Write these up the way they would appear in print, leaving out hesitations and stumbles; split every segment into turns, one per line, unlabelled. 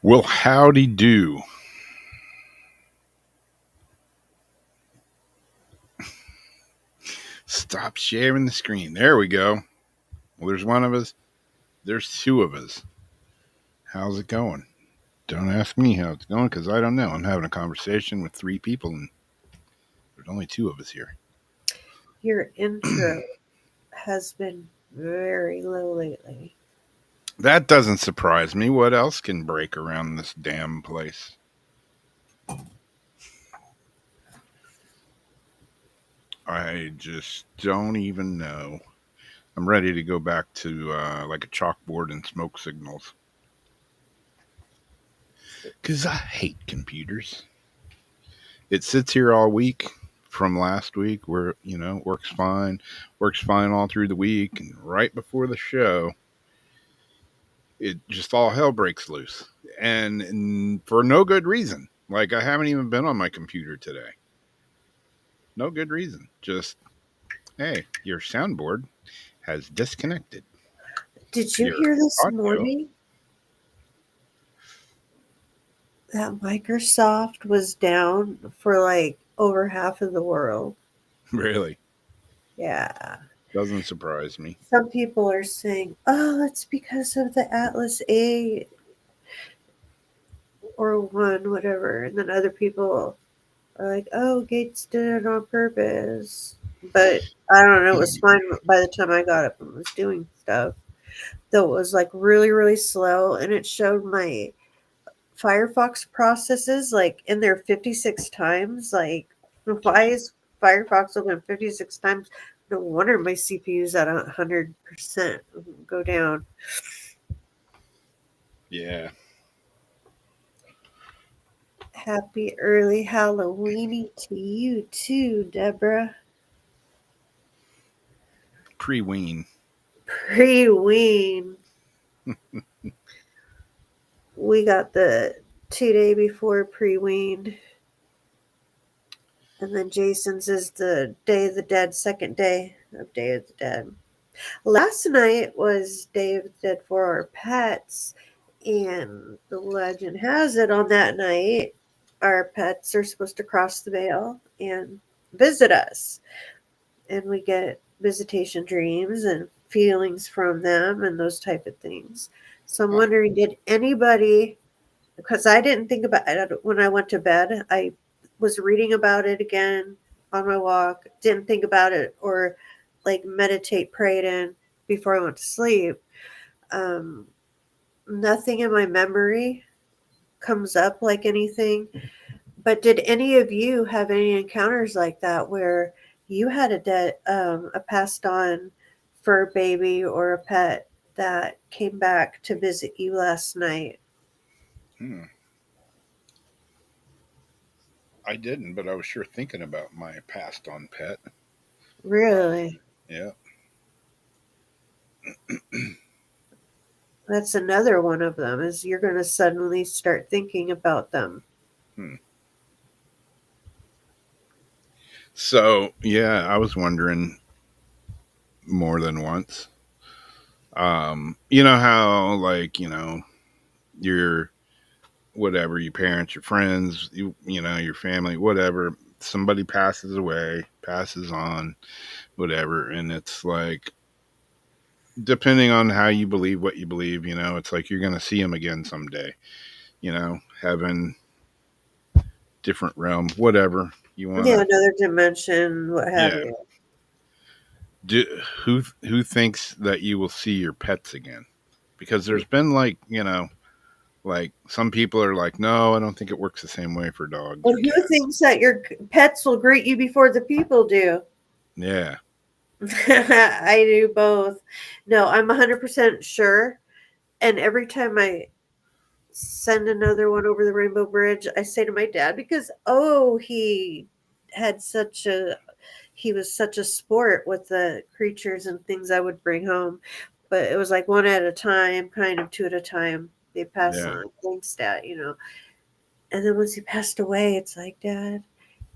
Well, howdy do. Stop sharing the screen. There we go. Well, there's one of us. There's two of us. How's it going? Don't ask me how it's going because I don't know. I'm having a conversation with three people and there's only two of us here.
Your intro has been very low lately.
That doesn't surprise me. What else can break around this damn place? I just don't even know. I'm ready to go back to like a chalkboard and smoke signals. Because I hate computers. It sits here all week from last week where, works fine all through the week. And right before the show, it just all hell breaks loose. And for no good reason. Like, I haven't even been on my computer today. No good reason. Just, hey, your soundboard has disconnected.
Did you
Your
hear this
audio.
morning that Microsoft was down for like over half of the world?
Really
Yeah.
doesn't surprise me.
Some people are saying, oh, it's because of the Atlas 8 or 1, whatever. And then other people are like, oh, Gates did it on purpose. But I don't know. It was fine by the time I got up and was doing stuff. Though it was like really, really slow. And it showed my Firefox processes like in there 56 times. Like, why is Firefox open 56 times? No wonder my CPU's at 100% go down.
Yeah.
Happy early Halloweeny to you too, Deborah.
Pre-ween.
Pre-ween. We got the 2 day before pre-ween. And then Jason's is the Day of the Dead, second day of Day of the Dead. Last night was Day of the Dead for our pets, and the legend has it on that night, our pets are supposed to cross the veil and visit us. And we get visitation dreams and feelings from them and those type of things. So I'm wondering, did anybody, because I didn't think about it when I went to bed, I was reading about it again on my walk, didn't think about it or like meditate, pray it in before I went to sleep. Um, Nothing in my memory comes up like anything. But did any of you have any encounters like that where you had a passed on fur baby or a pet that came back to visit you last night?
Hmm. I didn't, but I was sure thinking about my passed on pet.
Really?
Yeah.
That's another one of them is you're going to suddenly start thinking about them.
Hmm. So, yeah, I was wondering more than once. You know how, like, your whatever, your parents, your friends, your family, whatever, somebody passes away, passes on, whatever, and it's like, depending on how you believe what you believe, it's like you're going to see them again someday, heaven, different realm, whatever you want
Yeah,
to.
another dimension, what have
Yeah.
you.
Do, who thinks that you will see your pets again? Because there's been like some people are like, no, I don't think it works the same way for dogs
Well,
or
who
cats.
thinks that your pets will greet you before the people do?
Yeah.
I do both. No, I'm 100% sure. And every time I send another one over the Rainbow Bridge, I say to my dad, because, oh, had such a, he was such a sport with the creatures and things I would bring home. But it was like one at a time, kind of two at a time. They pass
Yeah.
on. Thanks, Dad. And then once he passed away, it's like, Dad,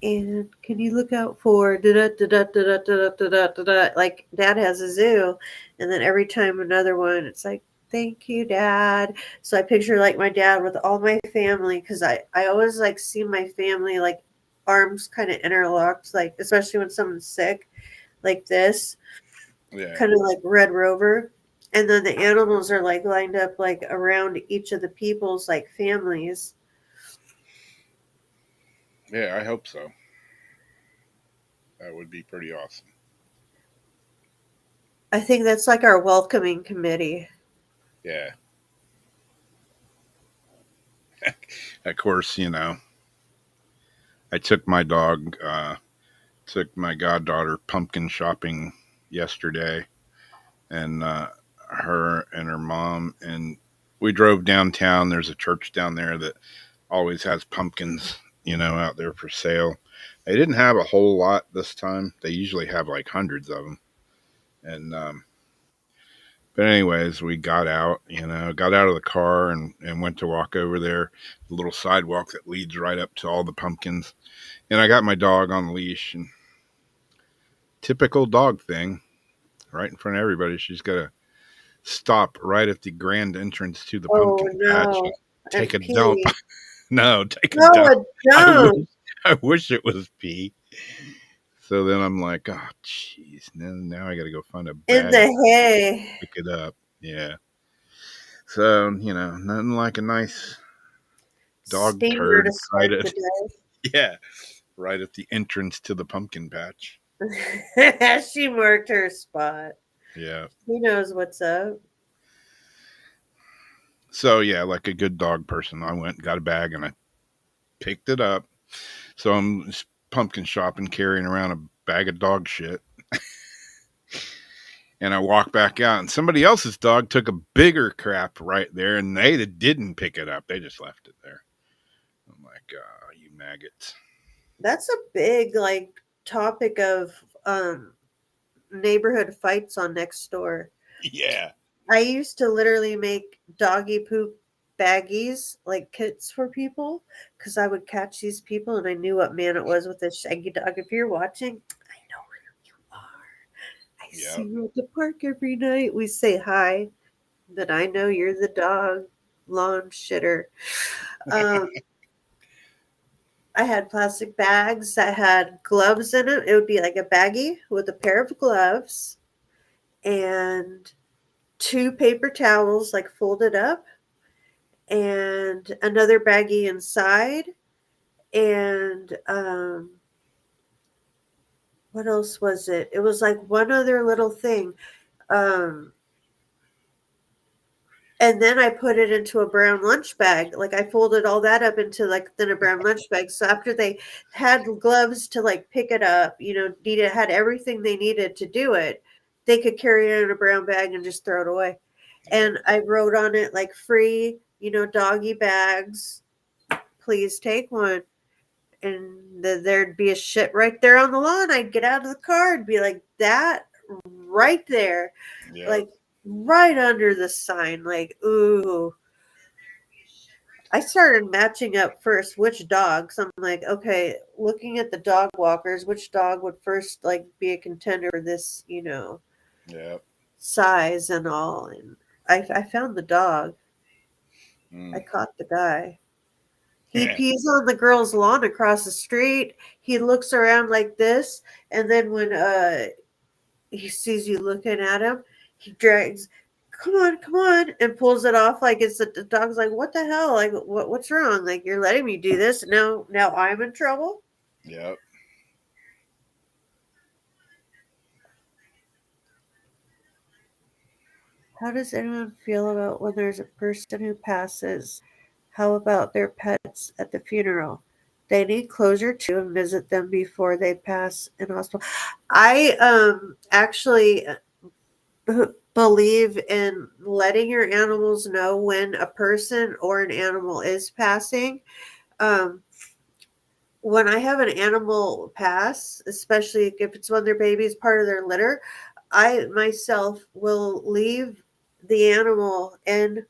and can you look out for da da da da da da da da da da? Like Dad has a zoo, and then every time another one, it's like, Thank you, Dad. So I picture like my dad with all my family because I always like see my family like arms kind of interlocked, like especially when someone's sick, like this,
Yeah.
kind of like Red Rover. And then the animals are like lined up like around each of the people's like families.
Yeah, I hope so. That would be pretty awesome.
I think that's like our welcoming committee.
Yeah. Of course, I took my dog, took my goddaughter pumpkin shopping yesterday, and her and her mom, and we drove downtown. There's a church down there that always has pumpkins, out there for sale. They didn't have a whole lot this time. They usually have like hundreds of them. And but anyways, we got out of the car and went to walk over there, the little sidewalk that leads right up to all the pumpkins. And I got my dog on the leash, and typical dog thing, right in front of everybody. She's got to stop right at the grand entrance to the
Oh
pumpkin patch and
no.
take
And
a dump.
pee.
No, take a
No,
dump.
a
I wish
dump
I wish it was pee. So then I'm like, oh, jeez. Now I got to go find a
in
bag
the
to
hay.
pick it up. Yeah. So, nothing like a nice dog
Steamer to
turd right
start
at,
the
yeah, right at the entrance to the pumpkin patch.
day. She marked her spot.
Yeah.
He knows what's up.
So, yeah, like a good dog person, I went and got a bag and I picked it up. So I'm pumpkin shopping, carrying around a bag of dog shit. And I walk back out, and somebody else's dog took a bigger crap right there, and they didn't pick it up. They just left it there. I'm like, oh, you maggots.
That's a big like topic of neighborhood fights on next door.
Yeah.
I used to literally make doggy poop baggies, like kits for people, because I would catch these people and I knew what man it was with this shaggy dog. If you're watching, I know who you are. I see
Yep.
you at the park every night. We say hi, but I know you're the dog lawn shitter. Um, I had plastic bags that had gloves in it. It would be like a baggie with a pair of gloves and two paper towels, like folded up, and another baggie inside. And what else was it? It was like one other little thing. Um, and then I put it into a brown lunch bag. Like I folded all that up into like then a brown lunch bag. So after they had gloves to like pick it up, needed had everything they needed to do it, they could carry it in a brown bag and just throw it away.
Yep.
And I wrote on it like free, doggy bags. Please take one. And there'd be a shit right there on the lawn. I'd get out of the car and be like, that right there,
Yep.
like right under the sign. Like, ooh. I started matching up first which dogs. I'm like, okay, looking at the dog walkers, which dog would first like be a contender for this,
Yep.
size and all. And I found the dog. I
Mm.
caught the guy. He
Yeah.
pees on the girl's lawn across the street. He looks around like this, and then when he sees you looking at him, he drags, come on, and pulls it off like it's the dog's like, what the hell? Like, what's wrong? Like, you're letting me do this. Now I'm in trouble.
Yep.
How does anyone feel about when there's a person who passes? How about their pets at the funeral? They need closure too and visit them before they pass in hospital. I actually believe in letting your animals know when a person or an animal is passing. Um, when I have an animal pass, especially if it's when their baby is part of their litter, I myself will leave the animal in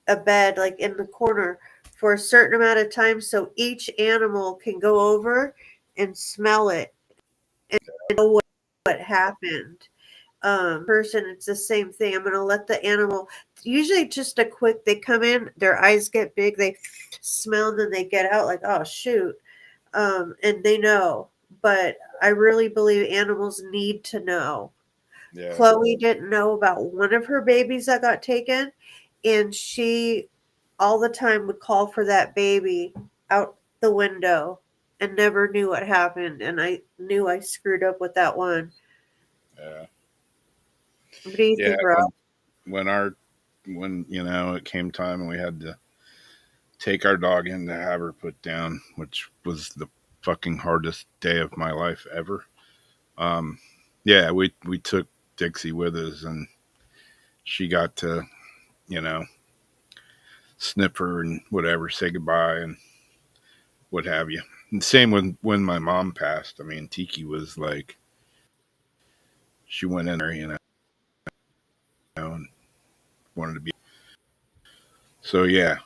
a bed, like in the corner, for a certain amount of time so each animal can go over and smell it and know what happened. person, it's the same thing. I'm gonna let the animal. Usually, just a quick. They come in, their eyes get big, they smell, and then they get out like, oh shoot, and they know. But I really believe animals need to know.
Yeah.
Chloe didn't know about one of her babies that got taken, and she all the time would call for that baby out the window and never knew what happened. And I knew I screwed up with that one.
Yeah.
What do you
Yeah.
think, Rob?
When our when it came time and we had to take our dog in to have her put down, which was the fucking hardest day of my life ever. Um, yeah, we took Dixie with us, and she got to you know snip her and whatever, say goodbye and what have you. And same when my mom passed. I mean, Tiki was like, she went in there, and wanted to be. So yeah,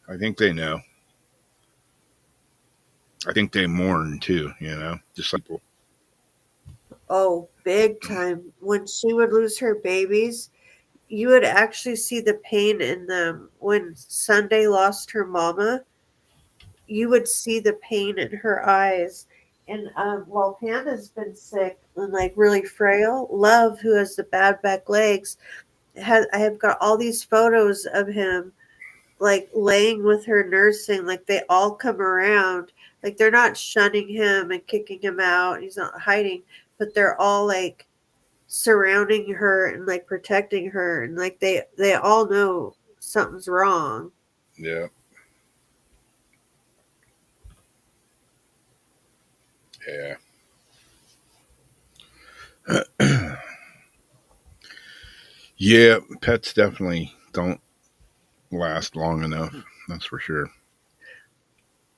I think they know. I think they mourn too. Just like people.
Oh, big time. When she would lose her babies, you would actually see the pain in them. When Sunday lost her mama, you would see the pain in her eyes. And while Panda's been sick and like really frail, Love, who has the bad back legs, I have got all these photos of him like laying with her nursing. Like they all come around. Like they're not shunning him and kicking him out. He's not hiding, but they're all like surrounding her and like protecting her, and like they all know something's wrong.
Yeah, yeah, yeah. Pets definitely don't last long enough. That's for sure.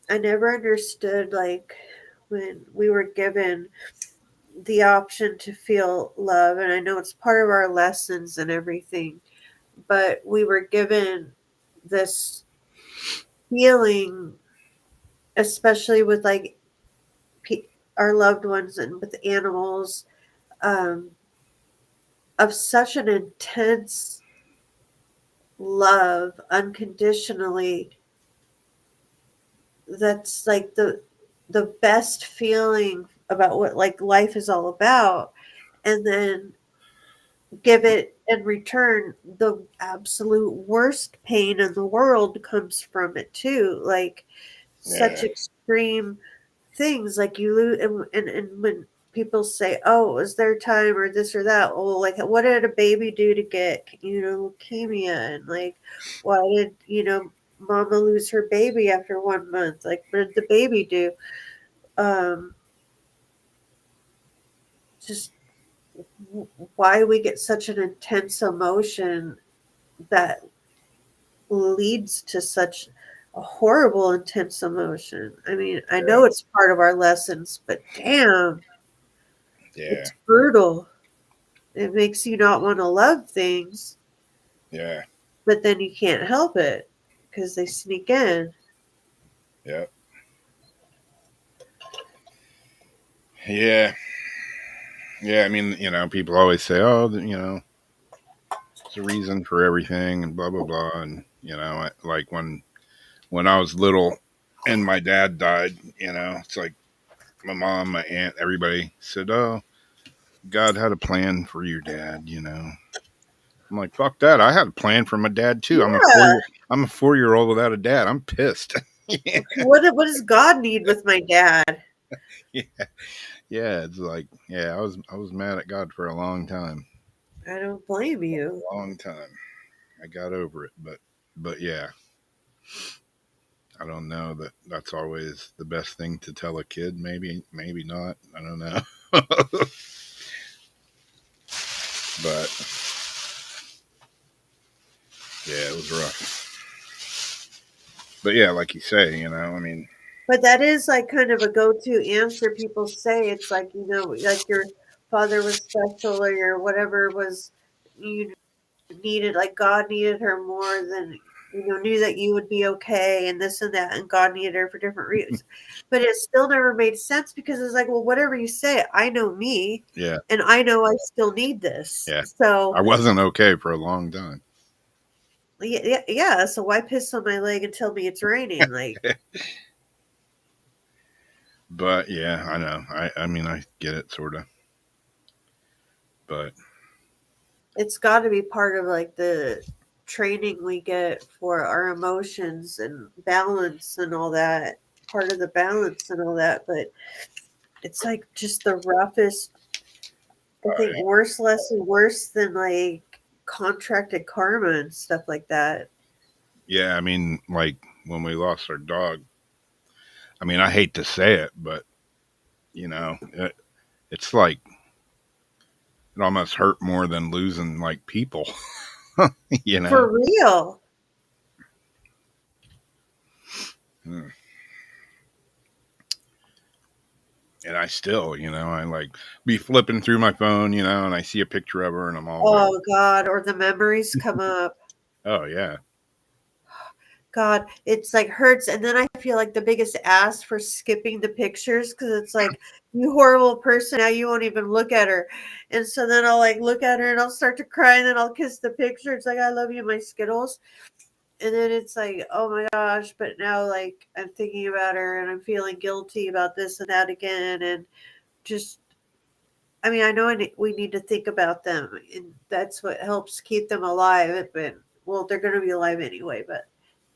I never understood like when we were given the option to feel love, and I know it's part of our lessons and everything, but we were given this feeling, especially with like our loved ones and with animals, um, of such an intense love unconditionally. That's like the best feeling about what like life is all about, and then give it in return the absolute worst pain in the world comes from it too, like such
Yeah,
extreme things like you lose. And when people say, oh, is there time or this or that, well, like what did a baby do to get leukemia, and like why did mama lose her baby after 1 month, like what did the baby do? um just why we get such an intense emotion that leads to such a horrible intense emotion. I mean, I
yeah,
know it's part of our lessons, but damn,
yeah,
it's brutal. It makes you not want to love things,
yeah,
but then you can't help it because they sneak in.
yeah, yeah, yeah. I mean, people always say, "Oh, it's a reason for everything," and blah blah blah. And like when I was little, and my dad died. It's like my mom, my aunt, everybody said, "Oh, God had a plan for your dad." I'm like, "Fuck that! I had a plan for my dad too.
Yeah.
I'm a 4 year old without a dad. I'm pissed." Yeah.
What does God need with my dad?
Yeah, yeah. It's like, yeah, I was mad at God for a long time,
I don't blame you.
a long time. I got over it, but yeah, I don't know that that's always the best thing to tell a kid. Maybe not. I don't know, but yeah, it was rough. But yeah, like you say, I mean,
But that is like kind of a go-to answer. People say it's like, like your father was special or your whatever was you needed, like God needed her more than. knew that you would be okay and this and that, and God needed her for different reasons. But it still never made sense because it's like, well, whatever you say, I know me,
Yeah,
and I know I still need this.
yeah.
So
I wasn't okay for a long time.
yeah, yeah, yeah. So why piss on my leg and tell me it's raining? Like,
But yeah, I know. I mean, I get it sort of. But
it's got to be part of like the training we get for our emotions and balance and all that. Part of the balance and all that, but it's like just the roughest. I
uh,
think worse lesson worse than like contracted karma and stuff like that.
yeah, I mean, like when we lost our dog. I mean, I hate to say it, but it's like it almost hurt more than losing like people. you know.
For real.
Hmm. And I still, I like be flipping through my phone, and I see a picture of her, and I'm all like,
Oh God, or the memories come up.
oh yeah,
God, it's like hurts, and then I feel like the biggest ass for skipping the pictures because it's like, you horrible person, now you won't even look at her, and so then I'll like look at her and I'll start to cry, and then I'll kiss the picture. It's like, I love you, my Skittles, and then it's like, oh my gosh, but now like I'm thinking about her and I'm feeling guilty about this and that again, and just, I mean, I know we need to think about them, and that's what helps keep them alive. But well, they're going to be alive anyway, but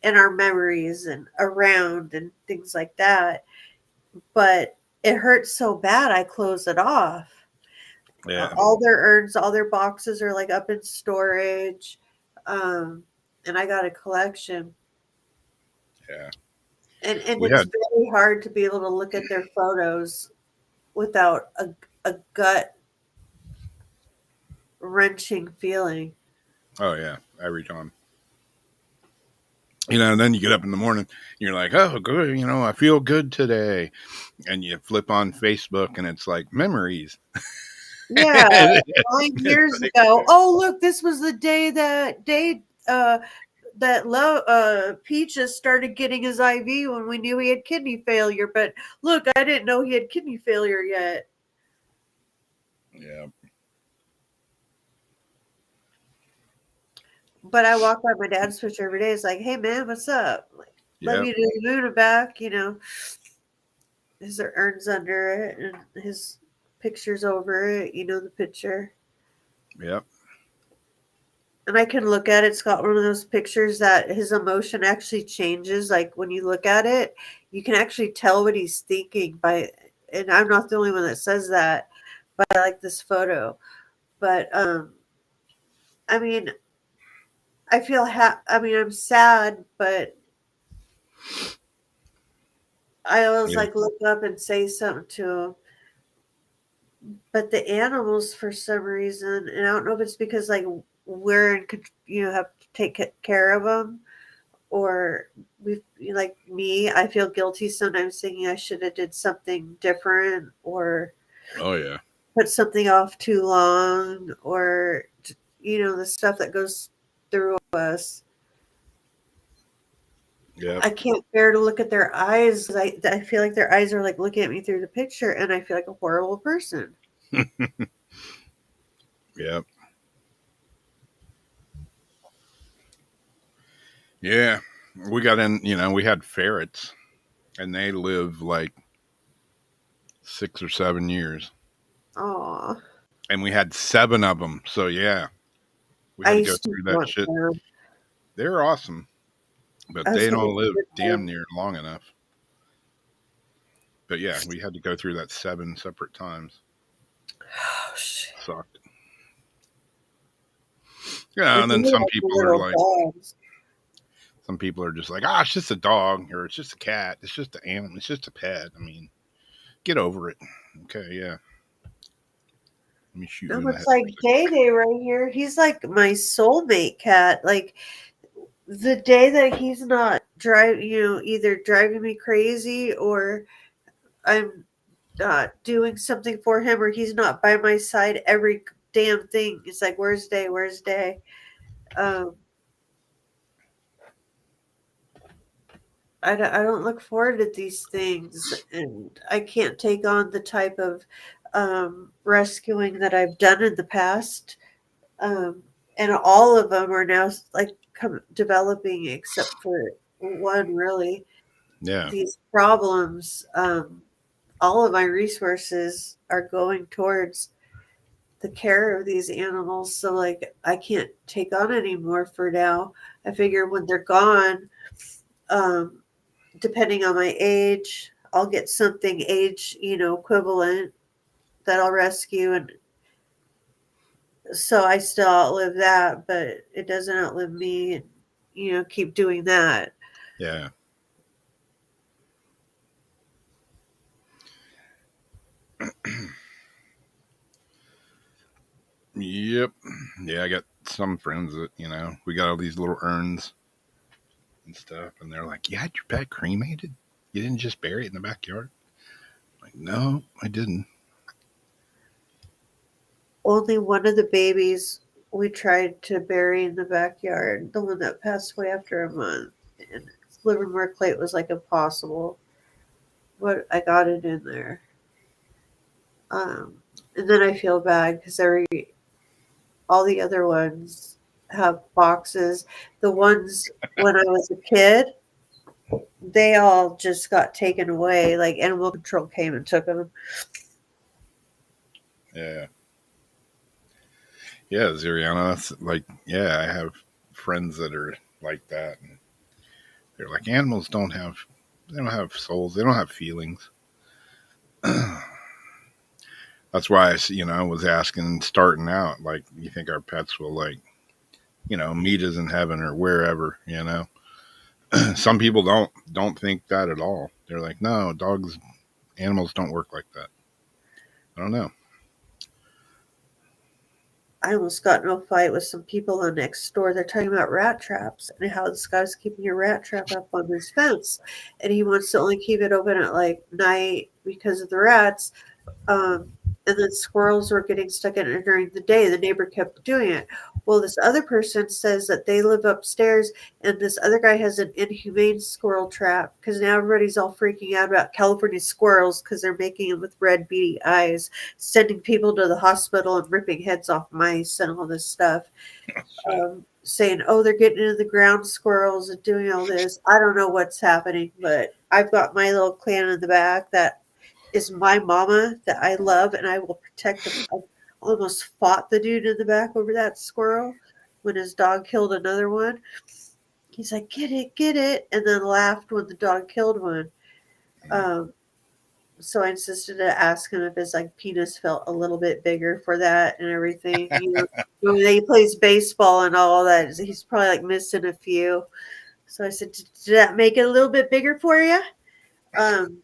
in our memories and around and things like that. But it hurts so bad, I close it off.
yeah,
All their urns, all their boxes are like up in storage, um, and I got a collection.
yeah.
And
We
it's
had,
very hard to be able to look at their photos without a gut wrenching feeling.
oh yeah, every time. And then you get up in the morning, you're like, oh, good, I feel good today. And you flip on Facebook and it's like memories.
Yeah, 9 years ago. Oh, look, this was the day that love Peaches started getting his IV when we knew he had kidney failure. But look, I didn't know he had kidney failure yet.
Yeah,
But I walk by my dad's picture every day. It's like, hey man, what's up? Like, love
yep,
you to the moon and back. His urns under it and his pictures over it. The picture.
yep,
And I can look at it. It's got one of those pictures that his emotion actually changes. Like when you look at it, you can actually tell what he's thinking by. And I'm not the only one that says that, but I like this photo. But I mean, I feel I mean, I'm sad, but I always
yeah.
like look up and say something to him. But the animals, for some reason, and I don't know if it's because like we're in, have to take care of them, or we, like me, I feel guilty sometimes thinking I should have did something different, or
Oh yeah,
put something off too long, or the stuff that goes through us.
yep,
I can't bear to look at their eyes 'cause I feel like their eyes are like looking at me through the picture, and I feel like a horrible person.
yep, yeah. We got in, we had ferrets, and they live like 6 or 7 years,
Aw,
and we had seven of them. So yeah, we
I
had to go
used to
through that
want
shit.
them.
They're awesome, but
I was
they
gonna
don't live
give
damn
them.
near long enough. But yeah, we had to go through that seven separate times.
Oh, shit.
Sucked. Yeah,
If
and then
you
some
like
people are
little
like,
dogs.
some people are just like, ah, it's just a dog or it's just a cat. It's just an animal. It's just a pet. I mean, get over it. Okay, yeah. Let me shoot
No,
you in the
it's
head
like
for a second.
Day Day right here. He's like my soulmate cat. Like the day that he's not either driving me crazy or I'm not doing something for him or he's not by my side every damn thing. It's like, where's Day? Where's Day? Um, I don't look forward to these things, and I can't take on the type of rescuing that I've done in the past. Um, and all of them are now like developing, except for one really.
Yeah,
These problems, all of my resources are going towards the care of these animals. So like I can't take on any more for now. I figure when they're gone, um, depending on my age, I'll get something age, equivalent that I'll rescue, and so I still outlive that, but it doesn't outlive me, and keep doing that.
yeah, yep, yeah. I got some friends that we got all these little urns and stuff, and they're like, "You had your pet cremated? You didn't just bury it in the backyard?" I'm like, no, I didn't.
Only one of the babies we tried to bury in the backyard, the one that passed away after a month, and its Livermore plate was like impossible, but I got it in there. And then I feel bad because all the other ones have boxes. The ones when I was a kid, they all just got taken away. Like animal control came and took them.
Yeah, yeah, Ziriana. Like, yeah, I have friends that are like that, and they're like, animals they don't have souls, they don't have feelings. That's why I was asking starting out, like, you think our pets will like, meet us in heaven or wherever, Some people don't think that at all. They're like, no, animals don't work like that. I don't know.
I almost got in a fight with some people on next door. They're talking about rat traps and how this guy's keeping a rat trap up on his fence, and he wants to only keep it open at like night because of the rats. Um, and then squirrels were getting stuck in it during the day. The neighbor kept doing it. Well, this other person says that they live upstairs, and this other guy has an inhumane squirrel trap because now everybody's all freaking out about California squirrels because they're making them with red beady eyes, sending people to the hospital and ripping heads off mice and all this stuff.
Shit.
Saying, oh, they're getting into the ground squirrels and doing all this. I don't know what's happening, but I've got my little clan in the back that is my mama that I love, and I will protect them. I almost fought the dude in the back over that squirrel when his dog killed another one. He's like, get it, and then laughed when the dog killed one. Um, so I insisted to ask him if his like penis felt a little bit bigger for that and everything. When he plays baseball and all that, he's probably like missing a few. So I said, did that make it a little bit bigger for you? Um,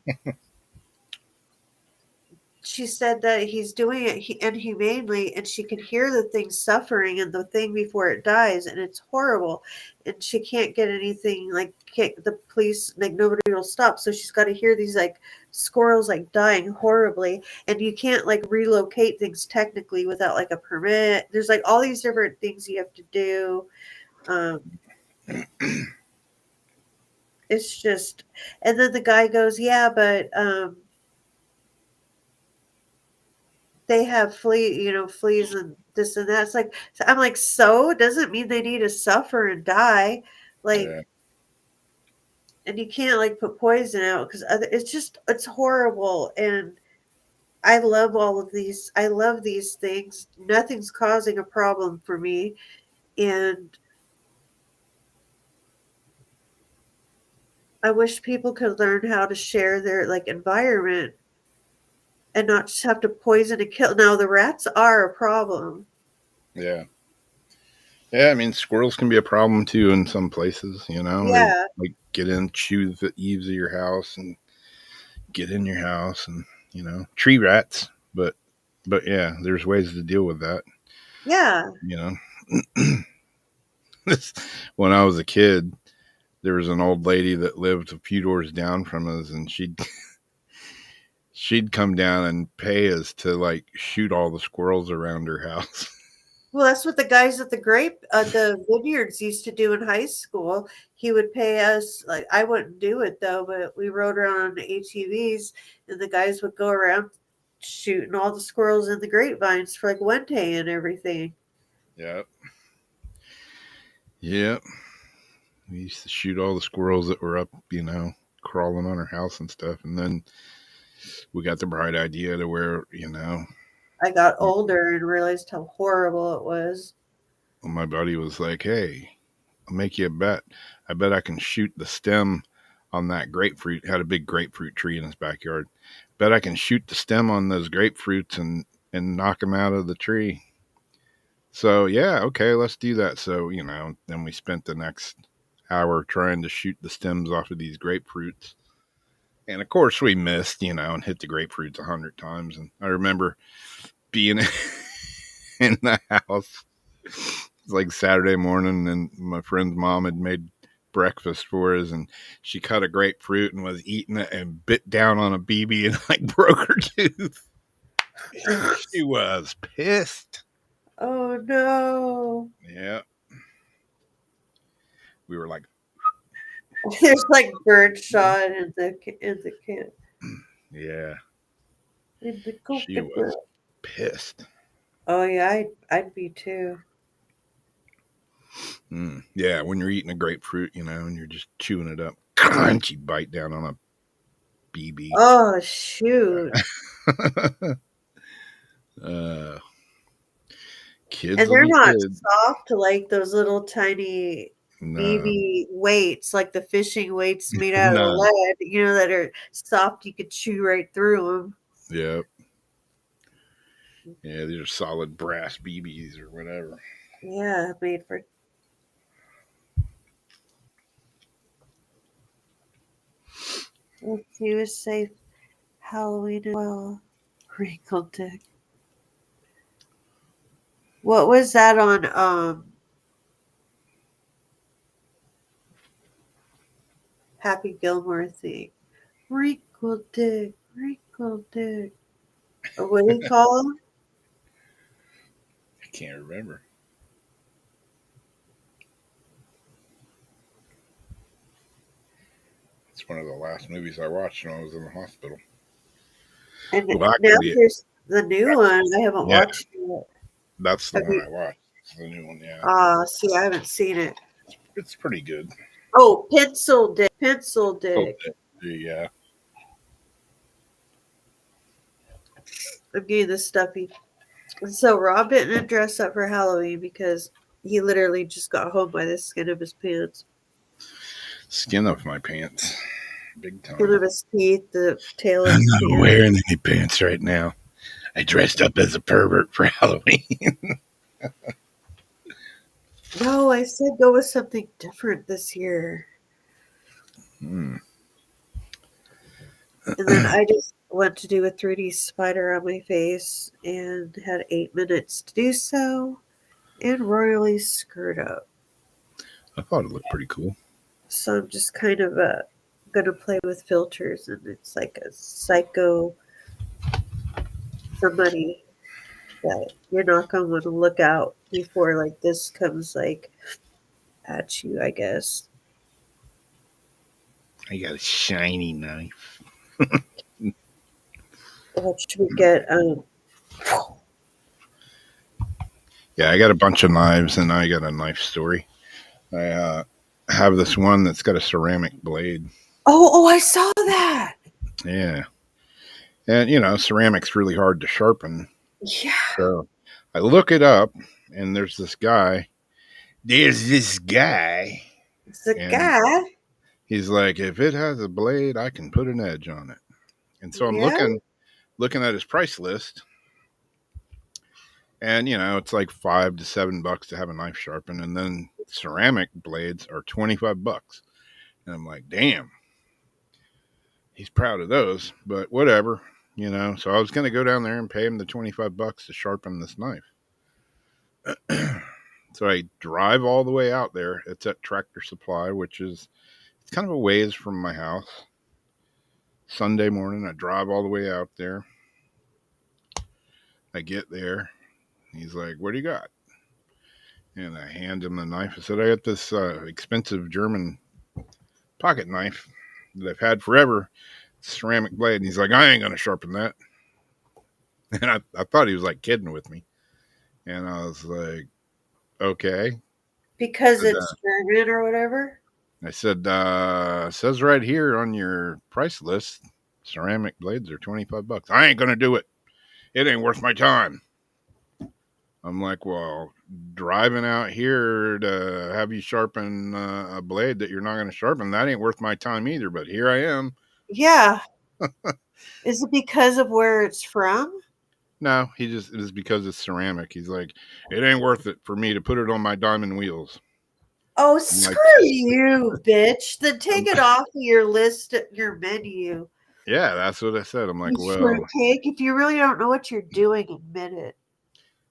she said that he's doing it inhumanely, and she can hear the thing suffering and the thing before it dies, and it's horrible, and she can't get anything, like can't, the police, like nobody will stop, so she's got to hear these like squirrels like dying horribly, and you can't like relocate things technically without like a permit. There's like all these different things you have to do. um it's just, and then the guy goes, yeah, but they have fleas and this and that. It's like, so I'm like, so it doesn't mean they need to suffer and die,
Yeah,
like, and you can't like put poison out because it's horrible. And I love all of these. I love these things. Nothing's causing a problem for me, and I wish people could learn how to share their like environment and not just have to poison and kill. Now the rats are a problem.
yeah, yeah. I mean, squirrels can be a problem too in some places. They
Yeah,
like get in, chew the eaves of your house, and get in your house, and tree rats. But yeah, there's ways to deal with that.
yeah,
You know, when I was a kid, there was an old lady that lived a few doors down from us, and she'd come down and pay us to like shoot all the squirrels around her house.
Well, that's what the guys at the vineyards used to do in high school. He would pay us, like, I wouldn't do it though, but we rode around on ATVs, and the guys would go around shooting all the squirrels in the grapevines for like Wente and everything.
Yep. Yep. We used to shoot all the squirrels that were up, crawling on our house and stuff. And then we got the bright idea to where,
I got older and realized how horrible it was.
my buddy was like, "Hey, I'll make you a bet. I bet I can shoot the stem on that grapefruit." Had a big grapefruit tree in his backyard. Bet I can shoot the stem on those grapefruits and knock them out of the tree. So yeah, okay, let's do that. So then we spent the next hour trying to shoot the stems off of these grapefruits. And of course, we missed, and hit the grapefruits 100 times. And I remember being in the house. It's like Saturday morning, and my friend's mom had made breakfast for us, and she cut a grapefruit and was eating it and bit down on a BB and like broke her tooth. She was pissed.
Oh no.
Yeah, we were like,
There's like bird shot in the can
yeah,
in the
she
coconut.
was pissed.
Oh yeah, I'd be too.
Yeah, when you're eating a grapefruit, and you're just chewing it up, crunchy bite down on a BB.
Oh shoot.
uh, Kids
And
will
they're
be
not
kids.
soft like those little tiny
No,
BB weights, like the fishing weights made out of
no.
lead, that are soft. You could chew right through them.
Yep. Yeah, these are solid brass BBs or whatever.
Yeah, made for. Let's see, was safe Halloween as well. Wrinkled Dick. What was that on? Happy Gilmore thing. Wrinkled Dick, Wrinkled Dick. Or what do you call him?
I can't remember. It's one of the last movies I watched when I was in the hospital.
And
Well,
now
actually,
there's the new one. I haven't
yeah,
watched it.
that's the
Have
one
you?
I watched. It's the new one. Yeah,
See, I haven't seen it.
it's pretty good.
Oh, Pencil Dick. Pencil
Oh,
Dick.
yeah.
I'm getting this stuffy. So Rob didn't dress up for Halloween because he literally just got home by the skin of his pants.
Skin of my pants, big
Skin
time.
of his teeth, the tail of
I'm
his
not
pants.
wearing any pants right now. I dressed up as a pervert for Halloween.
No, I said go with something different this year.
Hmm.
And then I just went to do a 3D spider on my face and had 8 minutes to do so and royally screwed up.
I thought it looked pretty cool.
So I'm just kind of gonna play with filters, and it's like a psycho somebody that you're not gonna want to look out before like this comes like at you, I guess.
I got a shiny knife.
What should we get?
Yeah, I got a bunch of knives, and I got a knife story. I have this one that's got a ceramic blade.
Oh, I saw that.
Yeah, and ceramic's really hard to sharpen.
Yeah,
So I look it up, and there's this guy. There's this guy,
it's a
and
guy.
he's like, if it has a blade, I can put an edge on it. And so I'm
Yeah,
looking at his price list, and it's like $5 to $7 to have a knife sharpened, and then ceramic blades are $25. And I'm like, damn, he's proud of those, but whatever. So I was going to go down there and pay him the $25 to sharpen this knife. So I drive all the way out there. It's at Tractor Supply, which is it's kind of a ways from my house. Sunday morning, I drive all the way out there. I get there. He's like, "What do you got?" And I hand him the knife. I said, I got this expensive German pocket knife that I've had forever, ceramic blade. And he's like, I ain't going to sharpen that. And I thought he was like kidding with me. And I was like, okay.
Because it's German or whatever.
I said, says right here on your price list, ceramic blades are $25. I ain't going to do it. It ain't worth my time. I'm like, well, driving out here to have you sharpen a blade that you're not going to sharpen, that ain't worth my time either. But here I am.
Yeah. Is it because of where it's from?
No, it is because it's ceramic. He's like, it ain't worth it for me to put it on my diamond wheels.
Oh,
I'm
screw
like,
you, bitch. Then take
um,
it off of your list, your menu.
yeah, that's what I said. I'm
You
like, well,
fruitcake. If you really don't know what you're doing, admit it.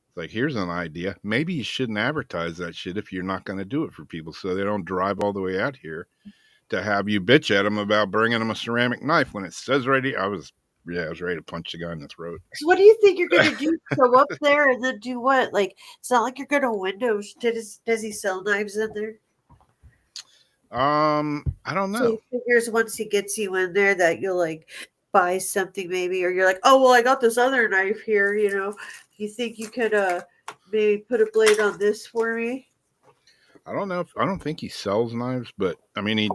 it's like, here's an idea. Maybe you shouldn't advertise that shit if you're not going to do it for people so they don't drive all the way out here to have you bitch at them about bringing them a ceramic knife when it says right here. I was ready to punch the guy in the throat.
So what do you think you're gonna do? Show up there and then do what? Like, it's not like you're gonna windows. Does he sell knives in there?
I don't
So
know.
he figures once he gets you in there that you'll like buy something maybe, or you're like, oh well, I got this other knife here. You think you could maybe put a blade on this for me?
I don't know. I don't think he sells knives, but I mean,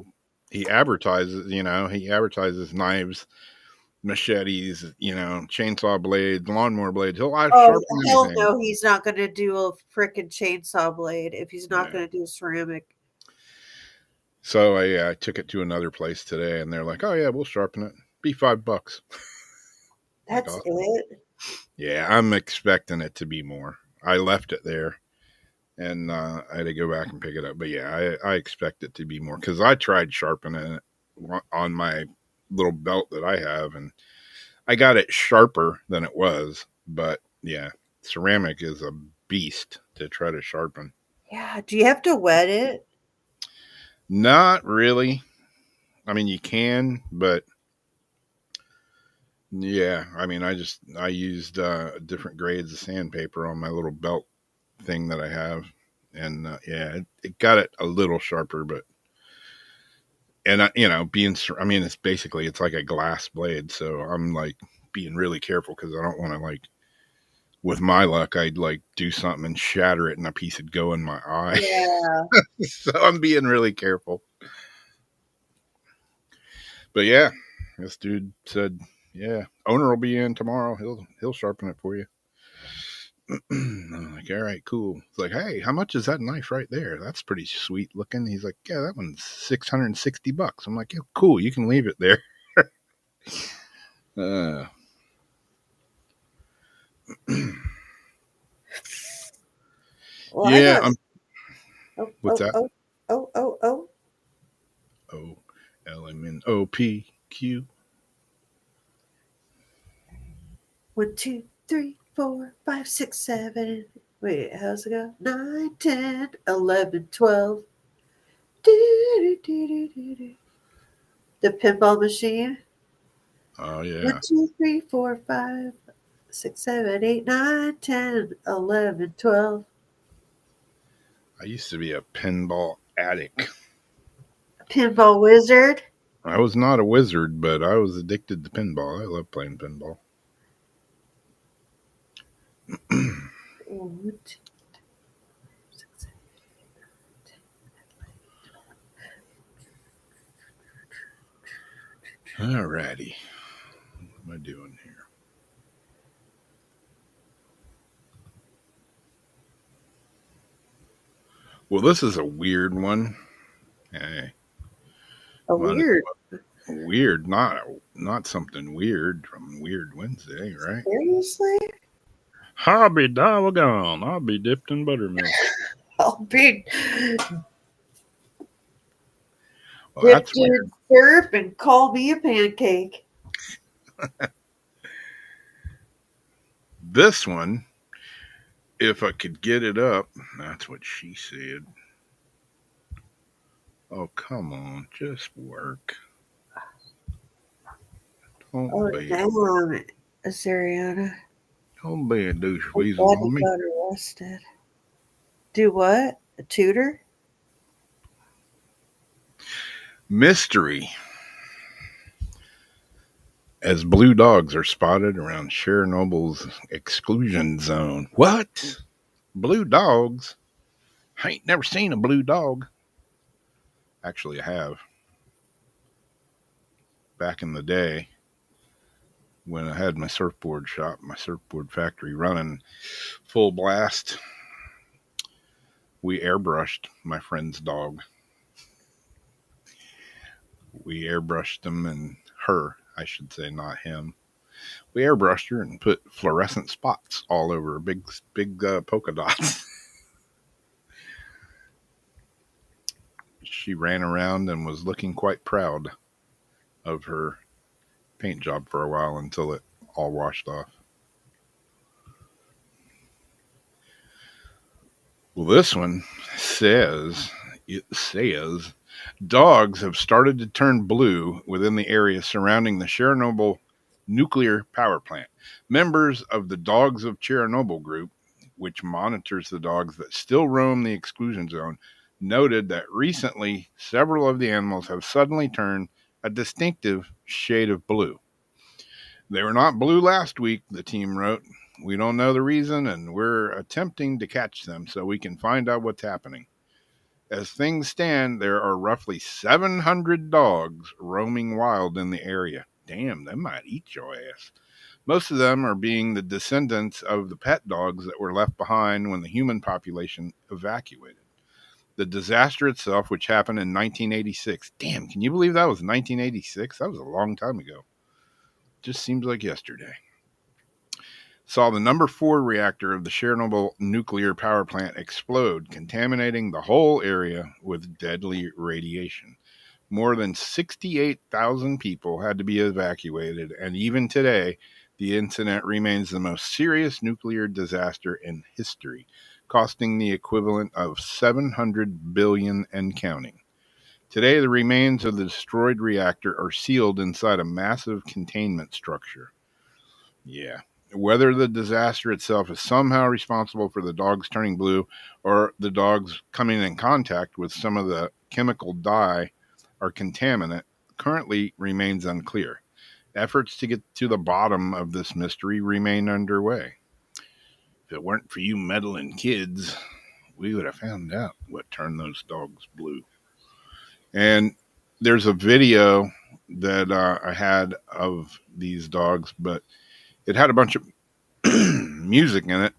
he advertises. He advertises knives, machetes, chainsaw blades, lawnmower blades. He'll
Oh
sharpen
hell
anything.
no, he's not gonna do a freaking chainsaw blade if he's not
Yeah.
gonna do ceramic.
So I took it to another place today, and they're like, "Oh yeah, we'll sharpen it. Be $5." Like,
That's
awesome.
it.
Yeah, I'm expecting it to be more. I left it there, and I had to go back and pick it up. But yeah, I expect it to be more because I tried sharpening it on my little belt that I have, and I got it sharper than it was. But yeah, ceramic is a beast to try to sharpen.
Yeah. Do you have to wet it?
Not really. I mean, you can, but yeah, I mean, I used different grades of sandpaper on my little belt thing that I have, and yeah, it got it a little sharper, but and I mean, it's like a glass blade, so I'm like being really careful because I don't want to like, with my luck, I'd like do something and shatter it, and a piece would go in my eye.
Yeah.
So I'm being really careful. But yeah, this dude said, yeah, owner will be in tomorrow. He'll sharpen it for you. I'm like, all right, cool. It's like, hey, how much is that knife right there? That's pretty sweet looking. He's like, yeah, that one's $660. I'm like, yeah, cool. You can leave it there. Uh,
Well, I
yeah,
got. Oh,
what's
oh,
that?
oh, oh, oh, oh.
OLMNOPQ.
1, 2, 3, 4, 5, 6, 7. Wait, how's it go? 9, 10, 11, 12. Do, do, do, do, do, do. The pinball machine.
Oh
1,
yeah,
2, 3, 4, 5, 6, 7, 8, 9, 10, 11, 12.
I used to be a pinball addict.
Pinball wizard.
I was not a wizard, but I was addicted to pinball. I love playing pinball.
1, 2, 6, 7.
Alrighty, what am I doing here? Well, this is a weird one. Hey,
A
might
weird.
weird, not something weird from Weird Wednesday, right?
Seriously?
I'll be doggone. I'll be dipped in buttermilk.
I'll be
Well, that's
dipped
weird.
in syrup and call me a pancake.
This one, if I could get it up, that's what she said. Oh, come on, just work.
Oh,
Don't be,
damn, Azariana.
don't be a douche
I'm
weasel
glad he
on me.
got arrested. Do what? A tutor?
Mystery as blue dogs are spotted around Chernobyl's exclusion zone. What? Blue dogs? I ain't never seen a blue dog. Actually, I have. Back in the day when I had my surfboard shop, my surfboard factory running full blast, we airbrushed my friend's dog. We airbrushed him and her, I should say, not him. We airbrushed her and put fluorescent spots all over her, big polka dots. She ran around and was looking quite proud of her paint job for a while until it all washed off. Well, this one says it says dogs have started to turn blue within the area surrounding the Chernobyl nuclear power plant. Members of the Dogs of Chernobyl group, which monitors the dogs that still roam the exclusion zone, noted that recently several of the animals have suddenly turned a distinctive shade of blue. They were not blue last week, the team wrote. We don't know the reason, and we're attempting to catch them so we can find out what's happening. As things stand, there are roughly 700 dogs roaming wild in the area. Damn, they might eat your ass. Most of them are being the descendants of the pet dogs that were left behind when the human population evacuated. The disaster itself, which happened in 1986. Damn, can you believe that was 1986? That was a long time ago. Just seems like yesterday. Saw the number 4 reactor of the Chernobyl nuclear power plant explode, contaminating the whole area with deadly radiation. More than 68,000 people had to be evacuated, and even today, the incident remains the most serious nuclear disaster in history, costing the equivalent of 700 billion and counting. Today, the remains of the destroyed reactor are sealed inside a massive containment structure. Yeah. Whether the disaster itself is somehow responsible for the dogs turning blue or the dogs coming in contact with some of the chemical dye or contaminant currently remains unclear. Efforts to get to the bottom of this mystery remain underway. If it weren't for you meddling kids, we would have found out what turned those dogs blue. And there's a video that I had of these dogs, but it had a bunch of music in it.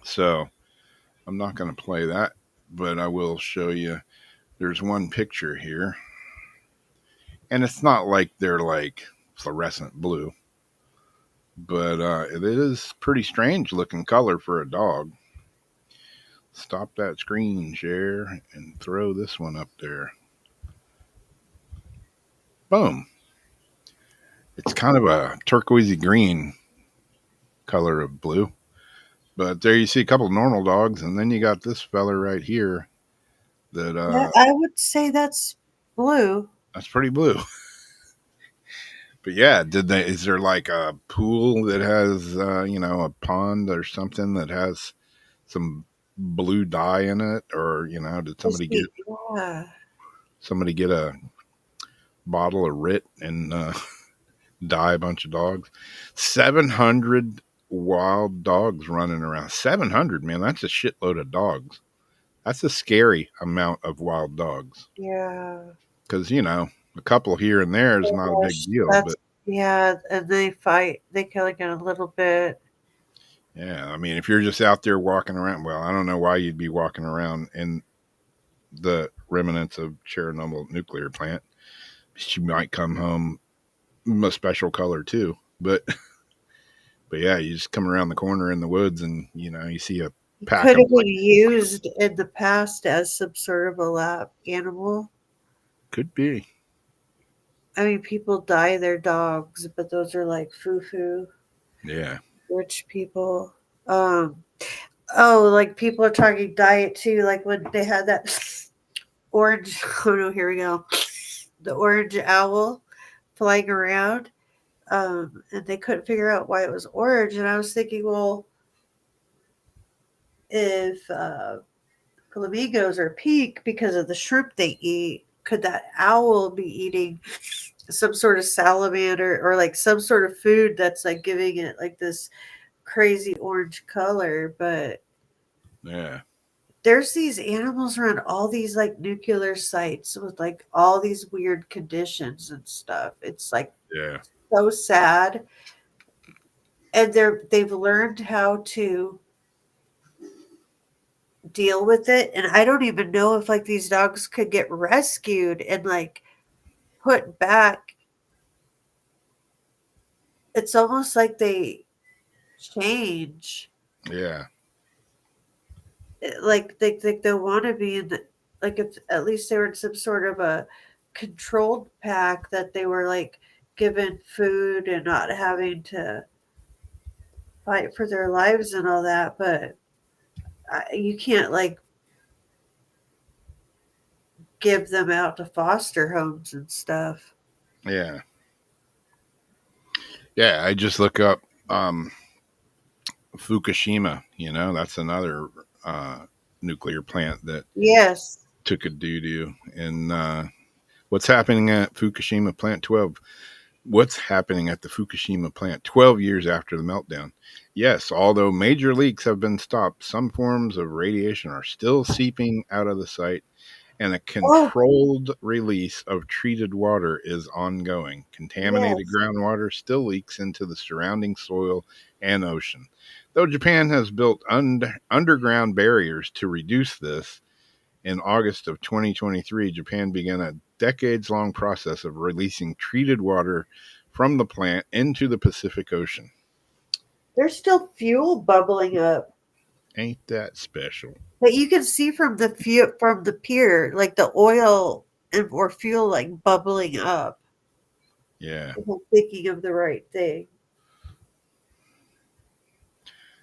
So I'm not going to play that, but I will show you. There's one picture here, and it's not like they're like fluorescent blue, but it is pretty strange looking color for a dog. Stop that screen share and throw this one up there. Boom. It's kind of a turquoisey green color of blue. But there you see a couple of normal dogs, and then you got this feller right here that
Yeah, I would say that's blue.
that's pretty blue. But yeah, did they? Is there like a pool that has, a pond or something that has some blue dye in it, or did
Just be, yeah.
somebody get a bottle of Rit and dye a bunch of dogs? 700 wild dogs running around. 700, man, that's a shitload of dogs. That's a scary amount of wild dogs.
Yeah.
Because a couple here and there is
Oh
not a big
gosh,
deal,
that's
but
yeah, and they fight. They kill like a little bit.
yeah, I mean, if you're just out there walking around, well, I don't know why you'd be walking around in the remnants of Chernobyl nuclear plant. She might come home a special color too, but but yeah, you just come around the corner in the woods and you see a pack
Could
of
have been used in the past as some sort of a lab animal.
could be,
I mean, people dye their dogs, but those are like foo-foo
yeah,
rich people. Um, oh, like people are talking diet too. Like when they had that orange. Oh no, here we go. The orange owl flying around, and they couldn't figure out why it was orange. And I was thinking, well, if flamingos are pink because of the shrimp they eat, could that owl be eating some sort of salamander or like some sort of food that's like giving it like this crazy orange color? But
Yeah.
there's these animals around all these like nuclear sites with like all these weird conditions and stuff. It's like
Yeah.
so sad. And they've learned how to deal with it. And I don't even know if like these dogs could get rescued and like put back. It's almost like they change.
Yeah.
Like they want to be in the, like if at least they were in some sort of a controlled pack that they were like given food and not having to fight for their lives and all that. But you can't like give them out to foster homes and stuff.
Yeah. Yeah. I just look up Fukushima. That's another nuclear plant that
Yes,
took a doo doo. And what's happening at Fukushima Plant 12? What's happening at the Fukushima plant 12 years after the meltdown? Yes, although major leaks have been stopped, some forms of radiation are still seeping out of the site, and a
oh
controlled release of treated water is ongoing. Contaminated
yes,
groundwater still leaks into the surrounding soil and ocean. Though Japan has built underground barriers to reduce this, in August of 2023, Japan began a decades long process of releasing treated water from the plant into the Pacific Ocean.
there's still fuel bubbling up.
Ain't that special?
But you can see from the from the pier, like the oil and or fuel like bubbling up.
Yeah.
If I'm thinking of the right thing.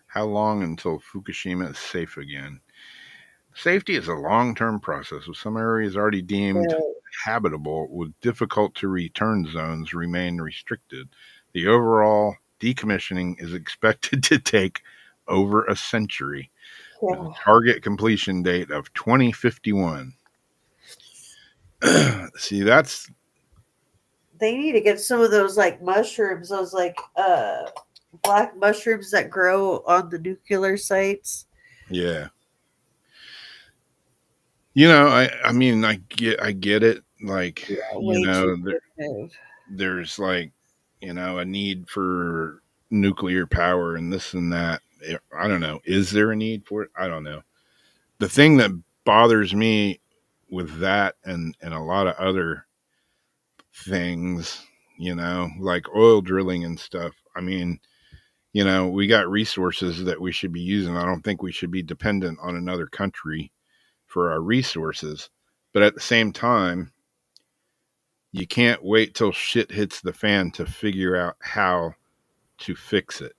How long until Fukushima is safe again? Safety is a long term process, with some areas already deemed
Uh,
habitable, with difficult to return zones remain restricted. The overall decommissioning is expected to take over a century, with a
yeah.
target completion date of 2051. See, that's,
They need to get some of those like mushrooms, those like black mushrooms that grow on the nuclear sites.
yeah. I mean, I get it. Like,
Yeah, way too expensive.
there's like, a need for nuclear power and this and that. I don't know. Is there a need for it? I don't know. The thing that bothers me with that and a lot of other things, like oil drilling and stuff. I mean, we got resources that we should be using. I don't think we should be dependent on another country for our resources. But at the same time, you can't wait till shit hits the fan to figure out how to fix it,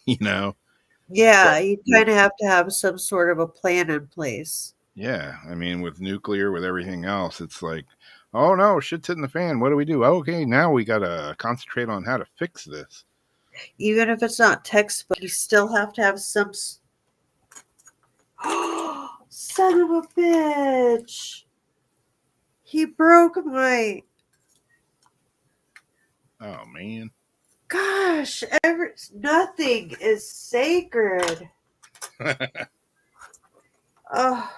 you know? So,
Yeah, you kind of have to have some sort of a plan in place.
yeah, I mean, with nuclear, with everything else, it's like, oh no, shit's hitting the fan. What do we do? Okay, now we got to concentrate on how to fix this.
Even if it's not textbook, you still have to have some. Son of a bitch! He broke my.
Oh, man.
Gosh, nothing is sacred. Oh,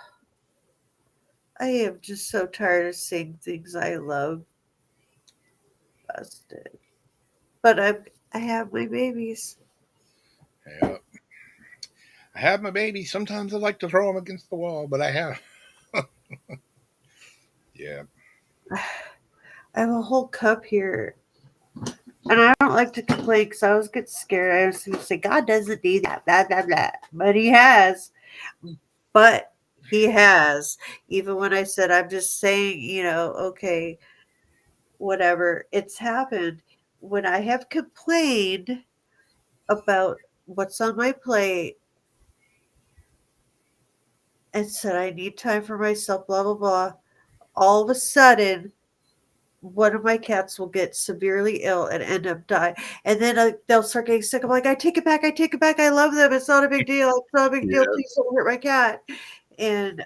I am just so tired of seeing things I love busted. But I have my babies.
Yeah. I have my baby. Sometimes I like to throw them against the wall, but I have. Yeah.
I have a whole cup here. And I don't like to complain because I always get scared. I always say, God doesn't need that, blah, blah, blah. But He has. But He has. Even when I said, I'm just saying, okay, whatever, it's happened. When I have complained about what's on my plate and said, I need time for myself, blah, blah, blah, all of a sudden, one of my cats will get severely ill and end up dying. And then they'll start getting sick. I'm like, I take it back. I take it back. I love them. It's not a big deal. It's not a big deal.
Yeah.
Please don't hurt my cat. And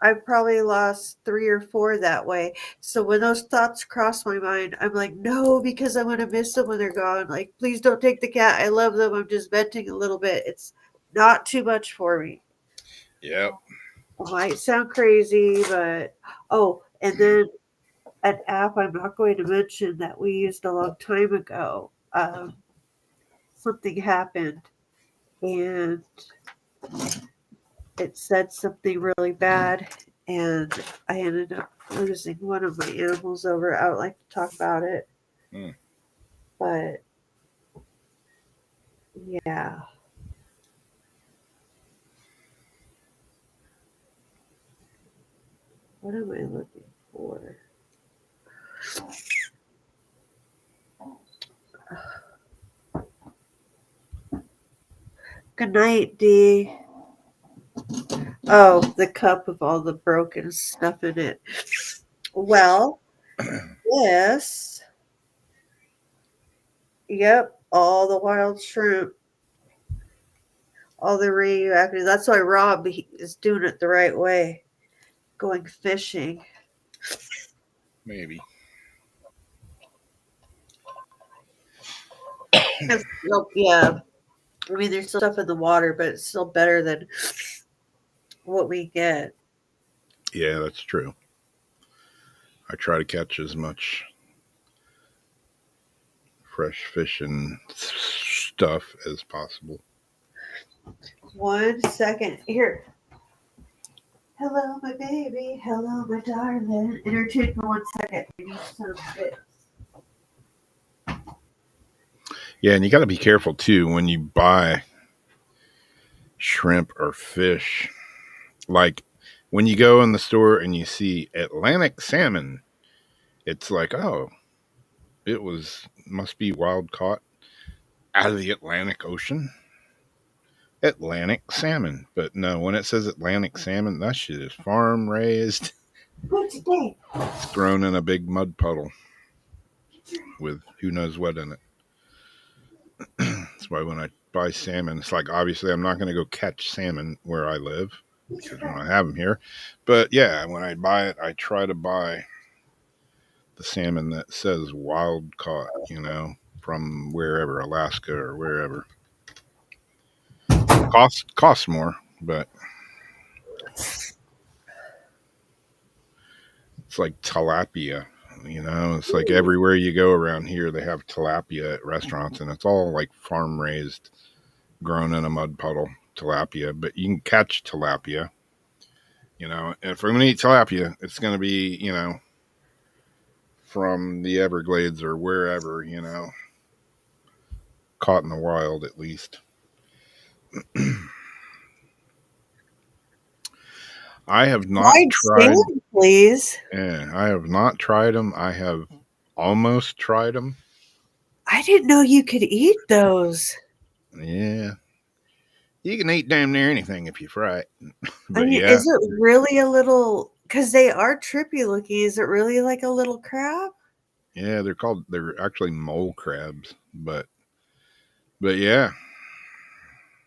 I've probably lost three or four that way. So when those thoughts cross my mind, I'm like, no, because I'm going to miss them when they're gone. Like, please don't take the cat. I love them. I'm just venting a little bit. It's not too much for me.
Yep.
It might sound crazy, but oh, and then an app I'm not going to mention that we used a long time ago. Something happened and it said something really bad, and I ended up losing one of my animals over it. I would like to talk about it,
Mm.
but yeah. What am I looking for? Good night, Dee. Oh, the cup of all the broken stuff in it. Well, yes. Yep, all the wild shrimp, all the radioactive. That's why Rob is doing it the right way, going fishing.
Maybe.
Yeah, I mean, there's still stuff in the water, but it's still better than what we get.
Yeah, that's true. I try to catch as much fresh fish and stuff as possible.
1 second. Here. Hello, my baby. Hello, my darling. Entertain for 1 second. I need some bits.
Yeah, and you got to be careful too when you buy shrimp or fish. Like when you go in the store and you see Atlantic salmon, it's like, oh, it was must be wild caught out of the Atlantic Ocean. Atlantic salmon. But no, when it says Atlantic salmon, that shit is farm raised.
What's today?
It's grown in a big mud puddle with who knows what in it. That's why when I buy salmon, it's like obviously I'm not going to go catch salmon where I live because we don't have them here. But yeah, when I buy it, I try to buy the salmon that says wild caught, from wherever, Alaska or wherever. Costs more, but it's like tilapia. It's like everywhere you go around here, they have tilapia at restaurants, and it's all like farm raised, grown in a mud puddle tilapia. But you can catch tilapia. If I'm going to eat tilapia, it's going to be, from the Everglades or wherever, caught in the wild at least. I have not
Fried
tried.
salmon, please.
Yeah, I have not tried them. I have almost tried them.
I didn't know you could eat those.
Yeah, you can eat damn near anything if you fry it.
I
But
mean,
yeah,
is it really a little? Because they are trippy looking. Is it really like a little crab?
yeah, they're actually mole crabs. But yeah,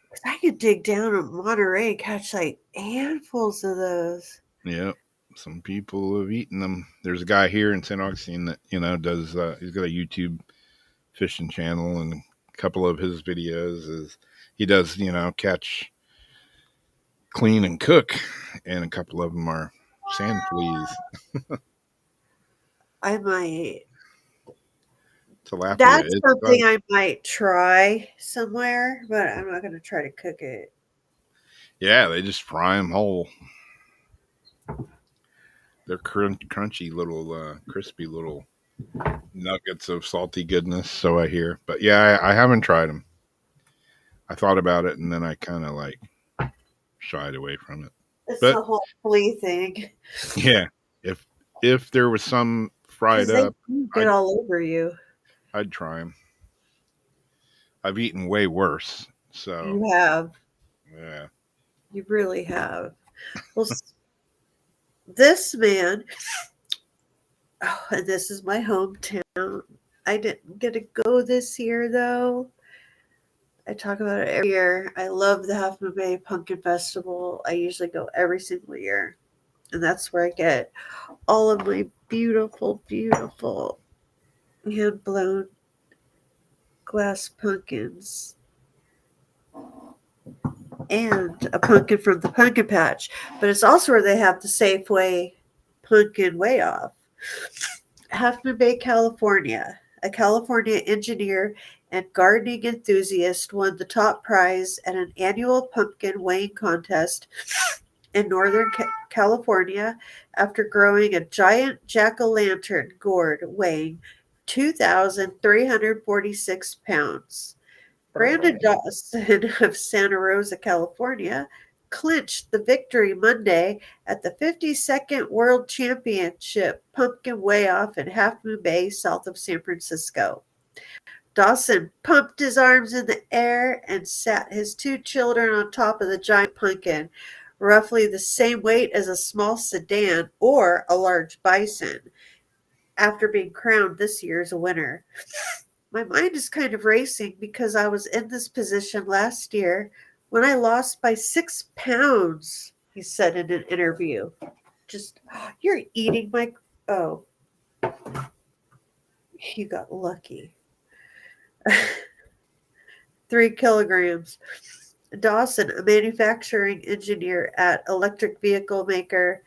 'Cause I could dig down in Monterey and catch like handfuls of those.
yeah. Some people have eaten them. There's a guy here in St. Augustine that does. He's got a YouTube fishing channel, and a couple of his videos is he does catch, clean, and cook, and a couple of them are sand fleas,
I might.
tilapia.
That's
It's
something I might try somewhere, but I'm not going to try to cook it.
yeah, they just fry them whole. They're crunchy little, crispy little nuggets of salty goodness. So I hear, but yeah, I haven't tried them. I thought about it, and then I kind of like shied away from it.
It's
But
the whole flea thing
yeah, if if there was some fried
because they
up,
do get
I'd
all over you.
I'd try them. I've eaten way worse. So
You have.
yeah,
You really have. Well, this man, Oh, and this is my hometown. I didn't get to go this year though. I talk about it every year. I love the Half Moon Bay Pumpkin Festival. I usually go every single year, and that's where I get all of my beautiful, beautiful hand blown glass pumpkins and a pumpkin from the pumpkin patch. But it's also where they have the Safeway pumpkin way off. Half Moon Bay, California. A California engineer and gardening enthusiast won the top prize at an annual pumpkin weighing contest in Northern California after growing a giant jack o' lantern gourd weighing 2,346 pounds. Brandon Dawson of Santa Rosa, California, clinched the victory Monday at the 52nd World Championship Pumpkin Weigh Off in Half Moon Bay, south of San Francisco. Dawson pumped his arms in the air and sat his two children on top of the giant pumpkin, roughly the same weight as a small sedan or a large bison, after being crowned this year's winner. My mind is kind of racing because I was in this position last year when I lost by 6 pounds, he said in an interview. Just, you're eating my. Oh, you got lucky. 3 kilograms. Dawson, a manufacturing engineer at electric vehicle maker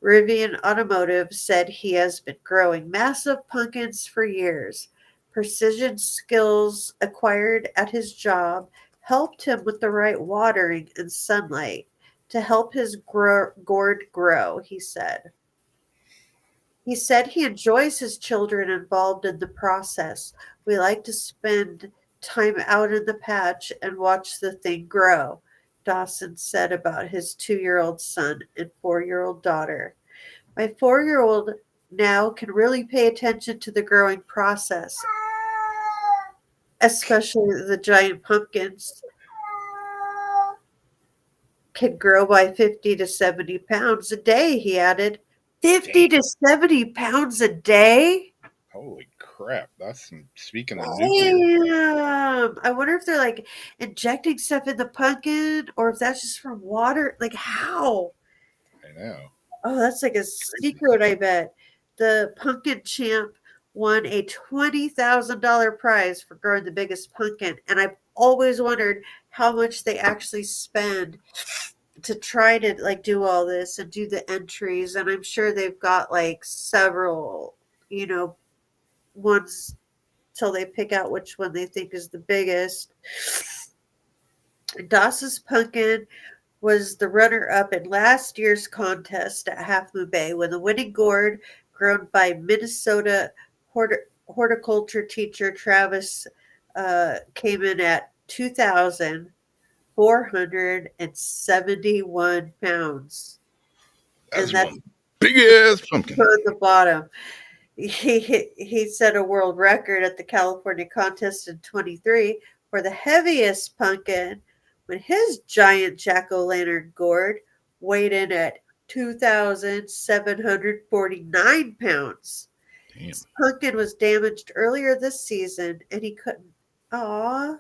Rivian Automotive, said he has been growing massive pumpkins for years. Precision skills acquired at his job helped him with the right watering and sunlight to help his gourd grow, he said. He said he enjoys his children involved in the process. We like to spend time out in the patch and watch the thing grow, Dawson said about his 2-year-old son and 4-year-old daughter. My 4-year-old now can really pay attention to the growing process, especially the giant pumpkins can grow by 50 to 70 pounds a day, he added. 50
Damn.
to 70 pounds a day?
Holy crap. That's some, speaking of nuclear.
Damn. I wonder if they're like injecting stuff in the pumpkin or if that's just from water. Like, how?
I know.
Oh, that's like a secret, I bet. The pumpkin champ won a $20,000 prize for growing the biggest pumpkin. And I've always wondered how much they actually spend to try to like do all this and do the entries. And I'm sure they've got like several, you know, ones till they pick out which one they think is the biggest. Dawson's pumpkin was the runner-up in last year's contest at Half Moon Bay when the winning gourd, grown by Minnesota horticulture teacher Travis, came in at 2,471 pounds,
That's
and that's
one big ass pumpkin.
on the bottom. He set a world record at the California contest in 23 for the heaviest pumpkin when his giant jack-o'-lantern gourd weighed in at 2,749 pounds.
Damn.
His pumpkin was damaged earlier this season and he couldn't. Aw.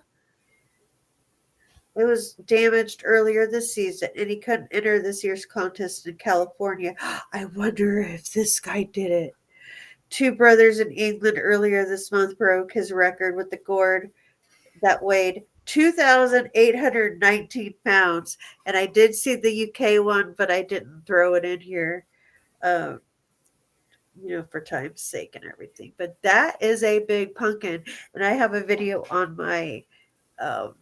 It was damaged earlier this season and he couldn't enter this year's contest in California. I wonder if this guy did it. Two brothers in England earlier this month broke his record with the gourd that weighed 2,819 pounds. And I did see the UK one, but I didn't throw it in here, um, for time's sake and everything. But that is a big pumpkin. And I have a video on my um,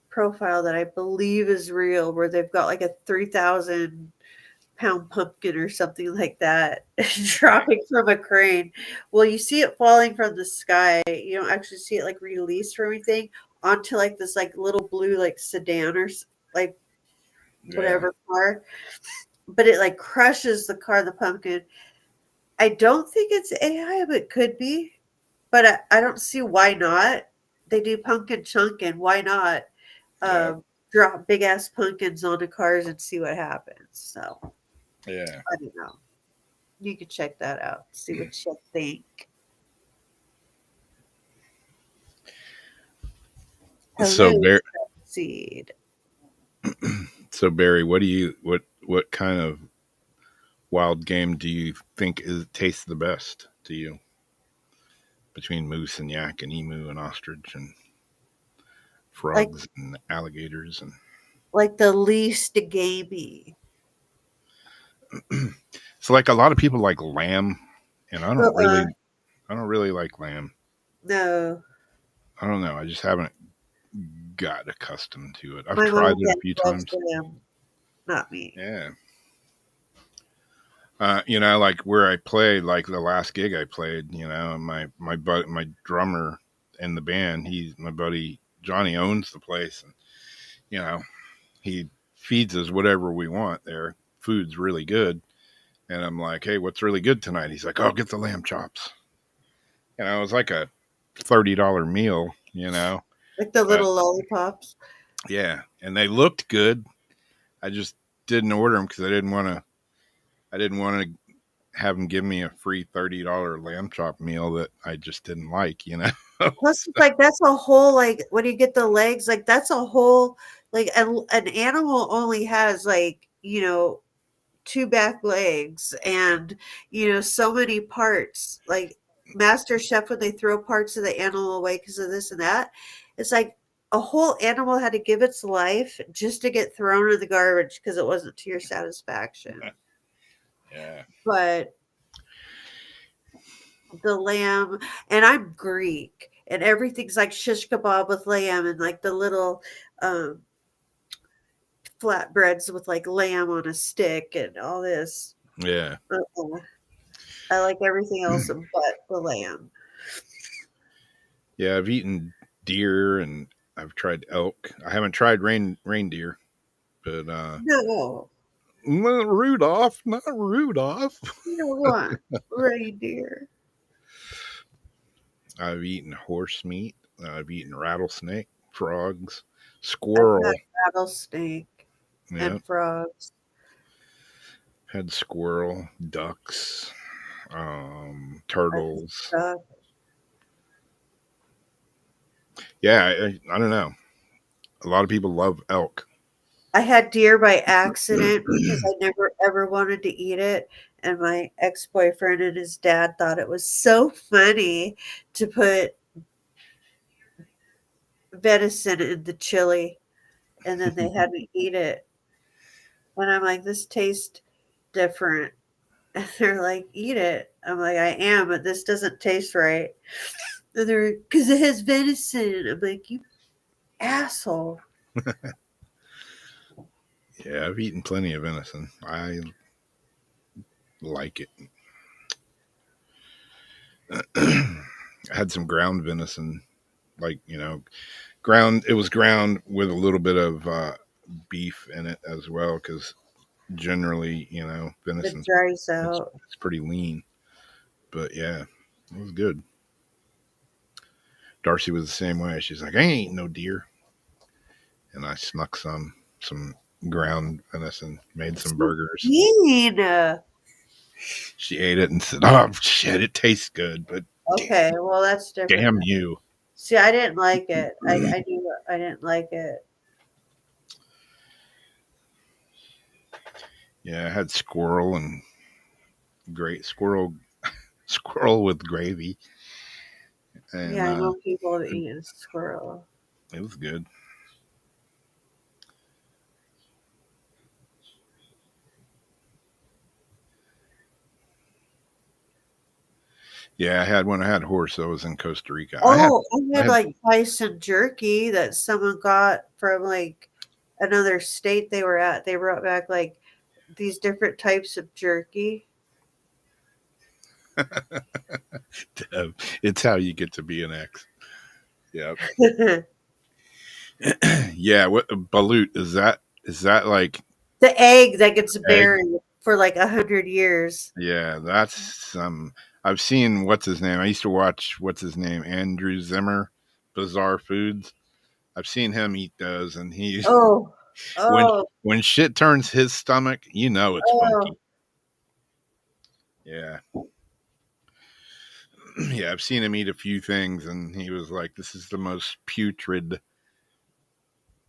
profile that I believe is real where they've got like a 3,000-pound pumpkin or something like that dropping from a crane. Well, you see it falling from the sky. You don't actually see it like released or anything onto like this like little blue like sedan or like
Yeah.
whatever car, but it like crushes the pumpkin. I don't think it's AI, but it could be. But I don't see why not. They do pumpkin chunking. Why not
Yeah.
drop big ass pumpkins onto cars and see what happens? So
Yeah.
I don't know. You could check that out. See what you think.
So
Hello,
Barry,
seed.
so Barry, what kind of wild game do you think tastes the best to you between moose and yak and emu and ostrich and
Like
frogs and alligators and
the least gamey.
so like a lot of people like lamb and
Uh-uh.
I don't really like lamb.
No.
I don't know. I just haven't got accustomed to it. I've
My mom
tried
and
it
dad
a few
loves
times.
them, not me.
Yeah. Like where I played, like the last gig I played, my drummer in the band, he's my buddy Johnny owns the place, and you know, he feeds us whatever we want there. Food's really good, and I'm like, hey, what's really good tonight? He's like, oh, get the lamb chops. It was like a $30 meal,
Like the
but
little lollipops.
yeah, and they looked good. I just didn't order them because I didn't want to have them give me a free $30 lamb chop meal that I just didn't like.
Plus, it's like that's a whole like when you get the legs, like that's a whole like an animal only has like two back legs and so many parts. Like Master Chef when they throw parts of the animal away because of this and that, it's like a whole animal had to give its life just to get thrown in the garbage because it wasn't to your satisfaction.
Yeah.
But the lamb, and I'm Greek, and everything's like shish kebab with lamb and like the little um, flatbreads with like lamb on a stick and all this.
Yeah.
Uh-uh. I like everything else but the lamb.
Yeah, I've eaten deer and I've tried elk. I haven't tried reindeer, but
No,
not Rudolph, not Rudolph.
you don't want reindeer.
I've eaten horse meat. I've eaten rattlesnake, frogs,
I've had
squirrel.
rattlesnake
Yeah,
and frogs.
had squirrel, ducks,
I've had
turtles.
duck.
Yeah, I don't know. A lot of people love elk.
I had deer by accident because I never ever wanted to eat it. And my ex boyfriend and his dad thought it was so funny to put venison in the chili. And then they had me eat it. And I'm like, this tastes different. And they're like, eat it. I'm like, I am, but this doesn't taste right. And they're, because it has venison. I'm like, you asshole.
Yeah, I've eaten plenty of venison. I like it. I had some ground venison, like ground. It was ground with a little bit of beef in it as well, because generally,
It
venison
dries
it's
out.
it's pretty lean. But yeah, it was good. Darcy was the same way. She's like, I ain't eating no deer, and I snuck some ground venison, made some
So
burgers.
mean.
She ate it and said, "Oh shit, it tastes good, but
Okay, well, that's different
damn
then.
you."
See, I didn't like it. I knew I didn't like it.
Yeah, I had squirrel and great squirrel with gravy, and
Yeah, I know people that eat a squirrel.
it was good. Yeah, I had when I had horse. I was in Costa Rica.
Oh, I
I
had
had,
like bison jerky that someone got from like another state they were at. They brought back like these different types of jerky.
it's how you get to be an ex. Yeah,
The
yeah. What balut is that? Is that like?
egg that gets
Egg?
buried for like 100 years.
Yeah, that's some. I've seen what's his name. I used to watch what's his name, Andrew Zimmer, Bizarre Foods. I've seen him eat those, and he
Oh,
when
oh,
when shit turns his stomach, it's
oh.
funky. Yeah. Yeah, I've seen him eat a few things, and he was like, "This is the most putrid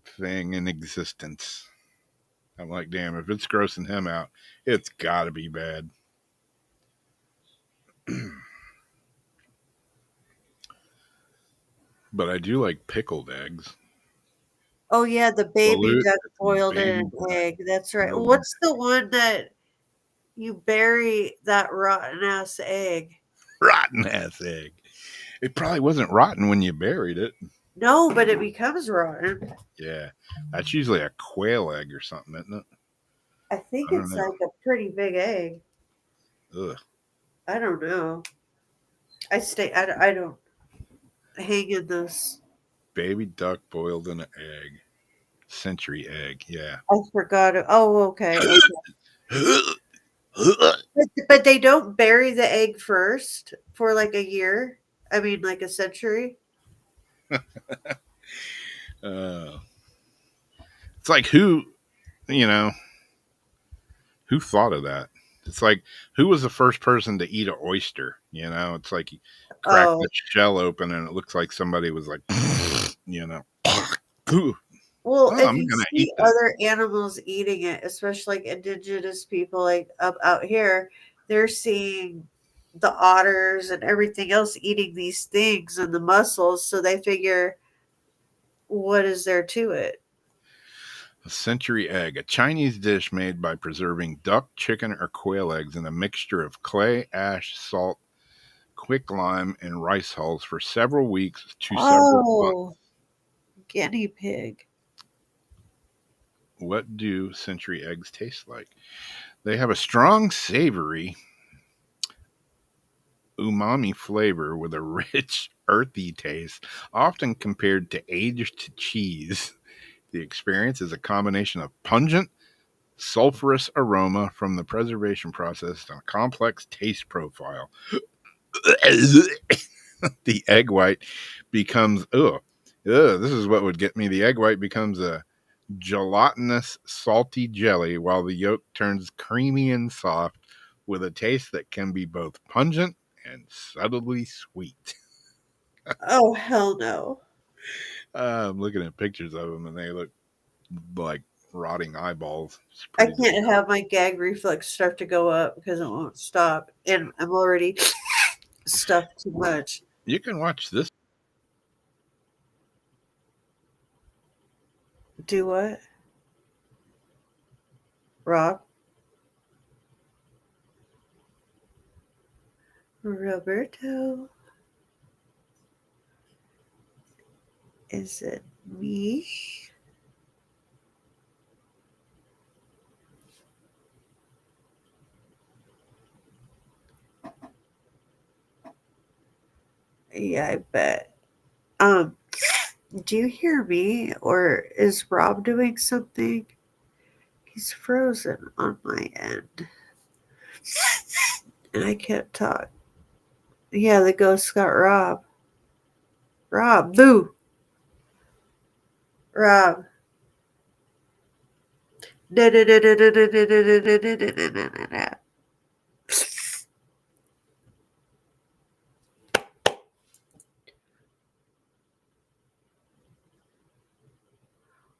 thing in existence." I'm like, "Damn! If it's grossing him out, it's got to be bad." But I do like pickled eggs.
Oh yeah, the baby
Balut,
duck boiled in
baby
an
duck.
egg. That's right.
Oh,
What's the one that you bury that rotten ass egg?
rotten ass egg. It probably wasn't rotten when you buried it.
No, but it becomes rotten.
Yeah, that's usually a quail egg or something, isn't it?
I think
I don't
it's
know.
like a pretty big egg.
Ugh.
I don't know. I don't hang in this.
Baby duck boiled in an egg. Century egg. Yeah.
I forgot it. Oh, okay, okay. But they don't bury the egg first for like a year. I mean, like a century.
uh, it's like you know, who thought of that? It's like who was the first person to eat an oyster? It's like you crack
Oh,
the shell open and it looks like somebody was like, you know, ooh,
well,
oh,
if
I'm
you
gonna
see
eat this.
other animals eating it, especially like indigenous people, like up out here, they're seeing the otters and everything else eating these things and the mussels, so they figure, what is there to it?
A century egg, a Chinese dish made by preserving duck, chicken, or quail eggs in a mixture of clay, ash, salt, quick lime, and rice hulls for several weeks to several months.
Oh, guinea pig.
What do century eggs taste like? They have a strong, savory, umami flavor with a rich, earthy taste, often compared to aged cheese. The experience is a combination of pungent, sulfurous aroma from the preservation process and a complex taste profile. The egg white becomes, this is what would get me. The egg white becomes a gelatinous, salty jelly, while the yolk turns creamy and soft with a taste that can be both pungent and subtly sweet.
Oh, hell no.
I'm looking at pictures of them and they look like rotting eyeballs. It's
I
pretty
can't
disgusting.
have my gag reflex start to go up because it won't stop. And I'm already stuffed too much.
You can watch this.
Do what? Rob? Roberto? Is it me? Yeah, I bet. Um, do you hear me or is Rob doing something? He's frozen on my end. And I can't talk. Yeah, the ghost got Rob. Rob, boo! Rob.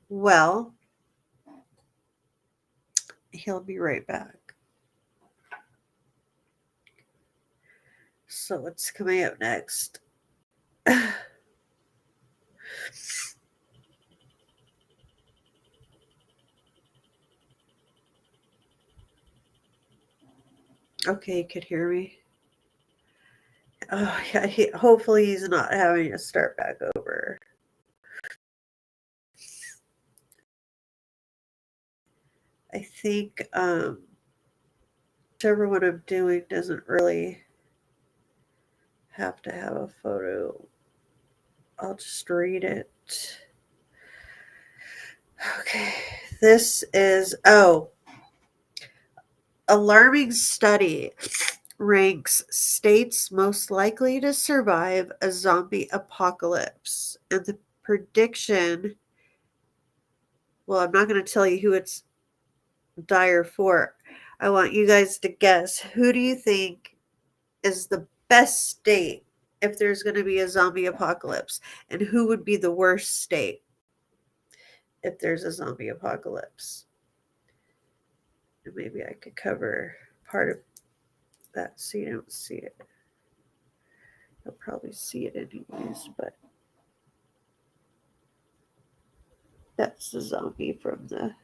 Well, he'll be right back. So what's coming up next? Okay, you could hear me. Oh yeah, hopefully he's not having to start back over. I think whichever one I'm doing doesn't really have to have a photo. I'll just read it. Okay, this is alarming study ranks states most likely to survive a zombie apocalypse, and the prediction. Well, I'm not going to tell you who it's dire for. I want you guys to guess, who do you think is the best state if there's going to be a zombie apocalypse? And who would be the worst state if there's a zombie apocalypse? And maybe I could cover part of that so you don't see it. You'll probably see it anyways, but that's the zombie from the.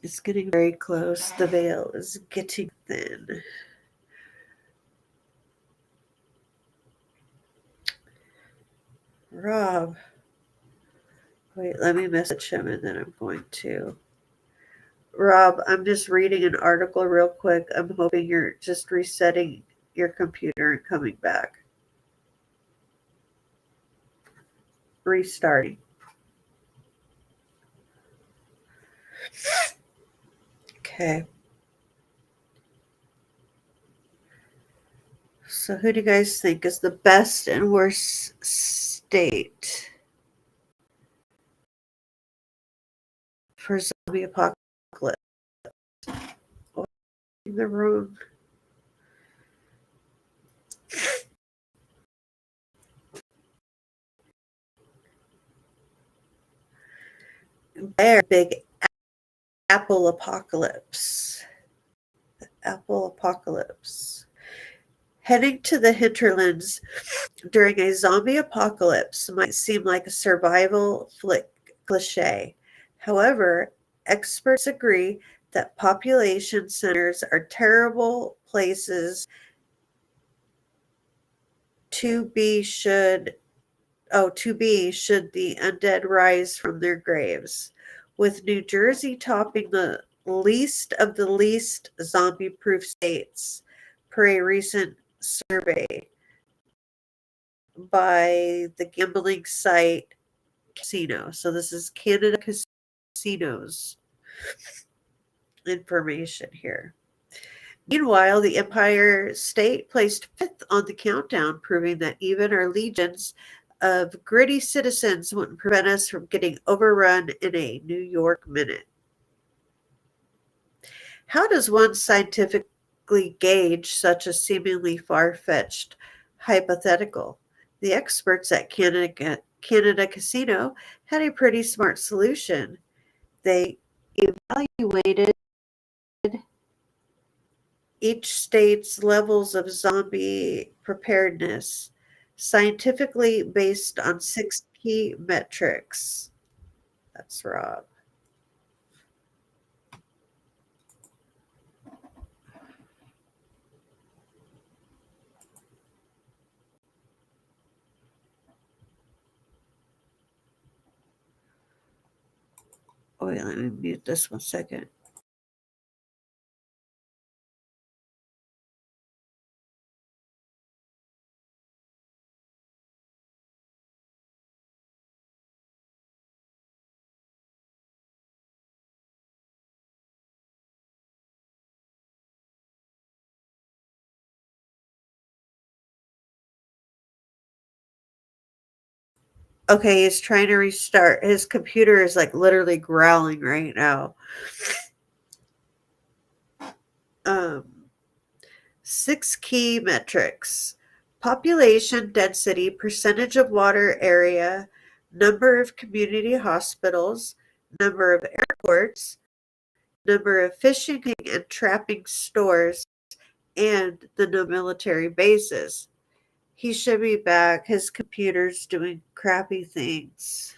It's getting very close. The veil is getting thin. Rob. Wait, let me message him and then I'm going to. Rob, I'm just reading an article real quick. I'm hoping you're just resetting your computer and coming back. Restarting. Okay. So, who do you guys think is the best and worst state for zombie apocalypse? Oh, in the room. There, big apple apocalypse. Apple apocalypse. Heading to the hinterlands during a zombie apocalypse might seem like a survival flick cliche. However, experts agree that population centers are terrible places to be should the undead rise from their graves, with New Jersey topping the least of the least zombie-proof states per a recent survey by the gambling site Casino. So this is Canada Casinos information here. Meanwhile, the Empire State placed fifth on the countdown, proving that even our legions of gritty citizens wouldn't prevent us from getting overrun in a New York minute. How does one scientifically gauge such a seemingly far-fetched hypothetical? The experts at Canada Casino had a pretty smart solution. They evaluated each state's levels of zombie preparedness scientifically based on 6 key metrics. That's Rob. Oh, wait, let me mute this 1 second. Okay, he's trying to restart. His computer is like literally growling right now. 6 key metrics: population density, percentage of water area, number of community hospitals, number of airports, number of fishing and trapping stores, and the no military bases. He should be back. His computer's doing crappy things.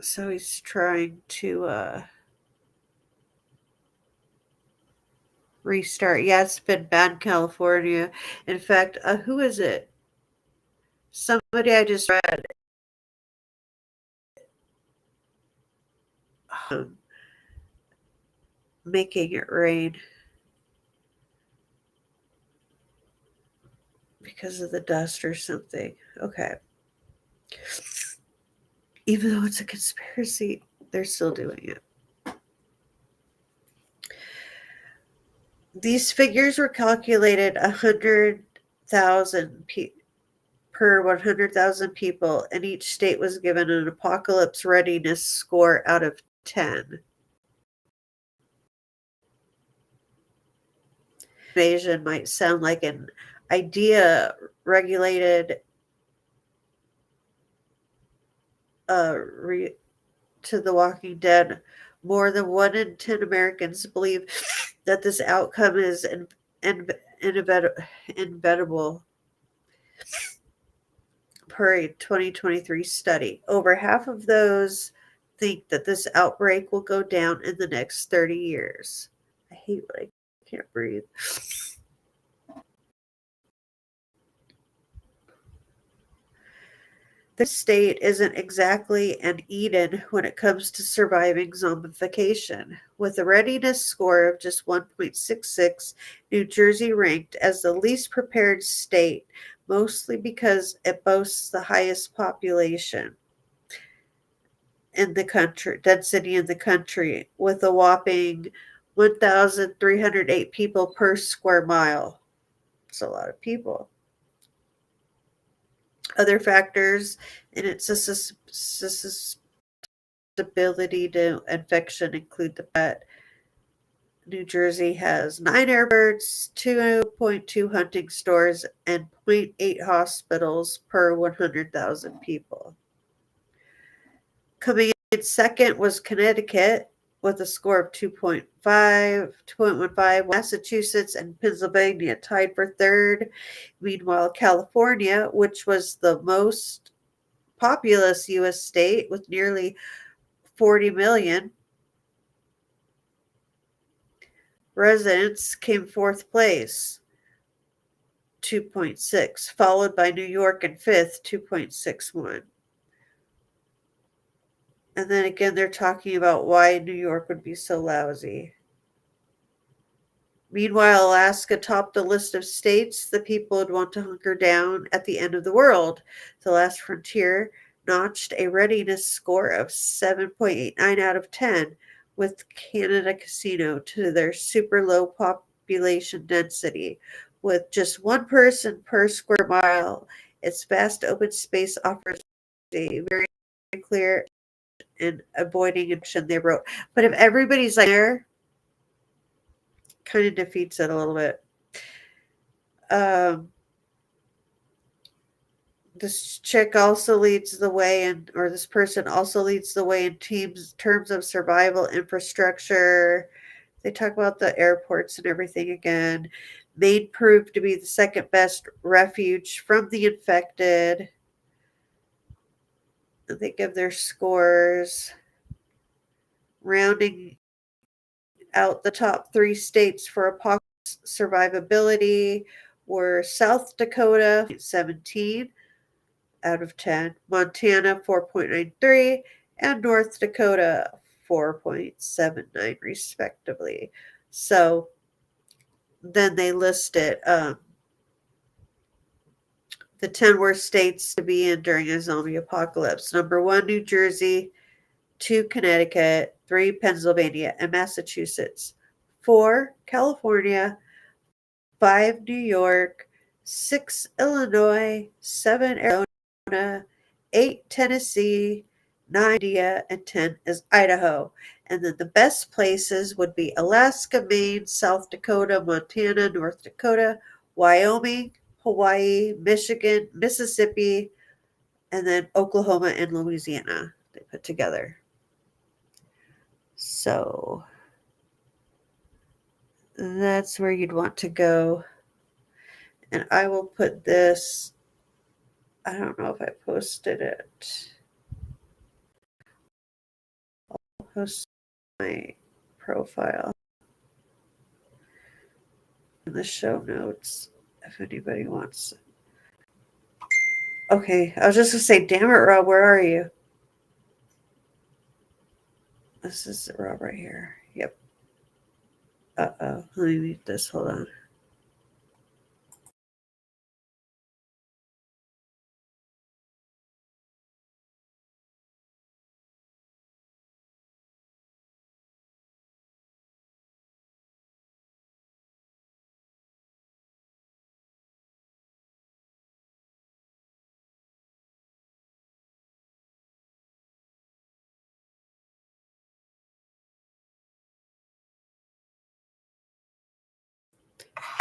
So he's trying to restart. Yeah, it's been bad in California. In fact, who is it? Somebody I just read. Making it rain because of the dust or something. Okay. Even though it's a conspiracy, they're still doing it. These figures were calculated 100,000 per 100,000 people, and each state was given an apocalypse readiness score out of 10. Invasion might sound like an idea regulated to The Walking Dead. More than 1 in 10 Americans believe that this outcome is inevitable per a 2023 study. Over half of those think that this outbreak will go down in the next 30 years. I hate when I can't breathe. The state isn't exactly an Eden when it comes to surviving zombification. With a readiness score of just 1.66, New Jersey ranked as the least prepared state, mostly because it boasts the highest population in the country, density in the country, with a whopping 1,308 people per square mile. It's a lot of people. Other factors in its susceptibility to infection include the fact New Jersey has 9 airports, 2.2 hunting stores, and zero point 0.8 hospitals per 100,000 people. Coming in second was Connecticut with a score of 2.15. Massachusetts and Pennsylvania tied for third. Meanwhile, California, which was the most populous U.S. state with nearly 40 million residents, came fourth place, 2.6, followed by New York in fifth, 2.61. And then again, they're talking about why New York would be so lousy. Meanwhile, Alaska topped the list of states the people would want to hunker down at the end of the world. The Last Frontier notched a readiness score of 7.89 out of 10, with Canada Casino to their super low population density. With just 1 person per square mile, its vast open space offers a very clear and avoiding infection, they wrote. But if everybody's like there, kind of defeats it a little bit. Um, this chick also leads the way, or this person also leads the way in terms of survival infrastructure. They talk about the airports and everything again. Maine proved to be the second best refuge from the infected. They give their scores, rounding out the top 3 states for apocalypse survivability were South Dakota 17 out of 10, Montana 4.93, and North Dakota 4.79 respectively. So then they listed the 10 worst states to be in during a zombie apocalypse. Number 1, New Jersey. 2, Connecticut. 3, Pennsylvania and Massachusetts. 4, California. 5, New York. 6, Illinois. 7, Arizona. 8, Tennessee. 9, India. And 10 is Idaho. And then the best places would be Alaska, Maine, South Dakota, Montana, North Dakota, Wyoming, Hawaii, Michigan, Mississippi, and then Oklahoma and Louisiana they put together. So that's where you'd want to go. And I will put this, I don't know if I posted it. I'll post my profile in the show notes if anybody wants. Okay, I was just going to say, damn it, Rob, where are you? This is Rob right here. Yep. Uh-oh. Let me mute this. Hold on.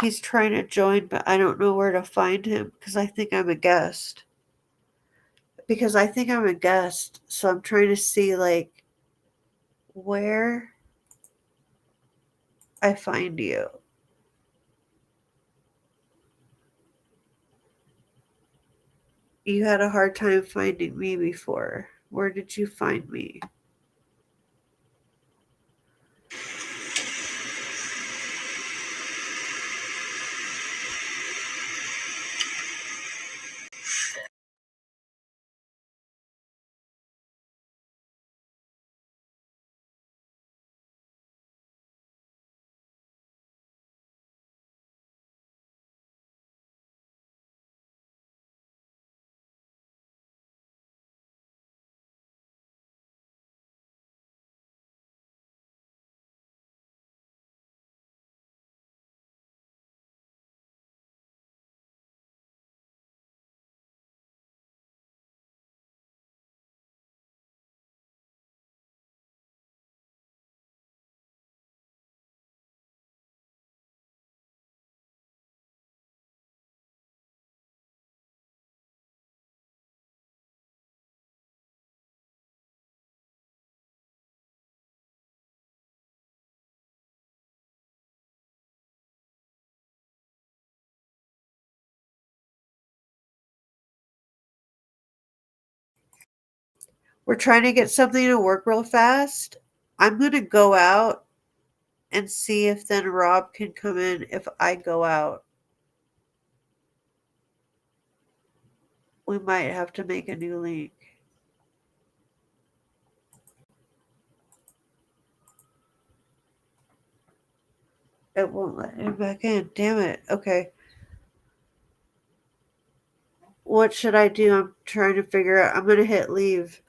He's trying to join, but I don't know where to find him because I think I'm a guest. Because I think I'm a guest, so I'm trying to see like where I find you. You had a hard time finding me before. Where did you find me? We're trying to get something to work real fast. I'm going to go out and see if then Rob can come in if I go out. We might have to make a new link. It won't let him back in. Damn it. Okay. What should I do? I'm trying to figure out. I'm going to hit leave.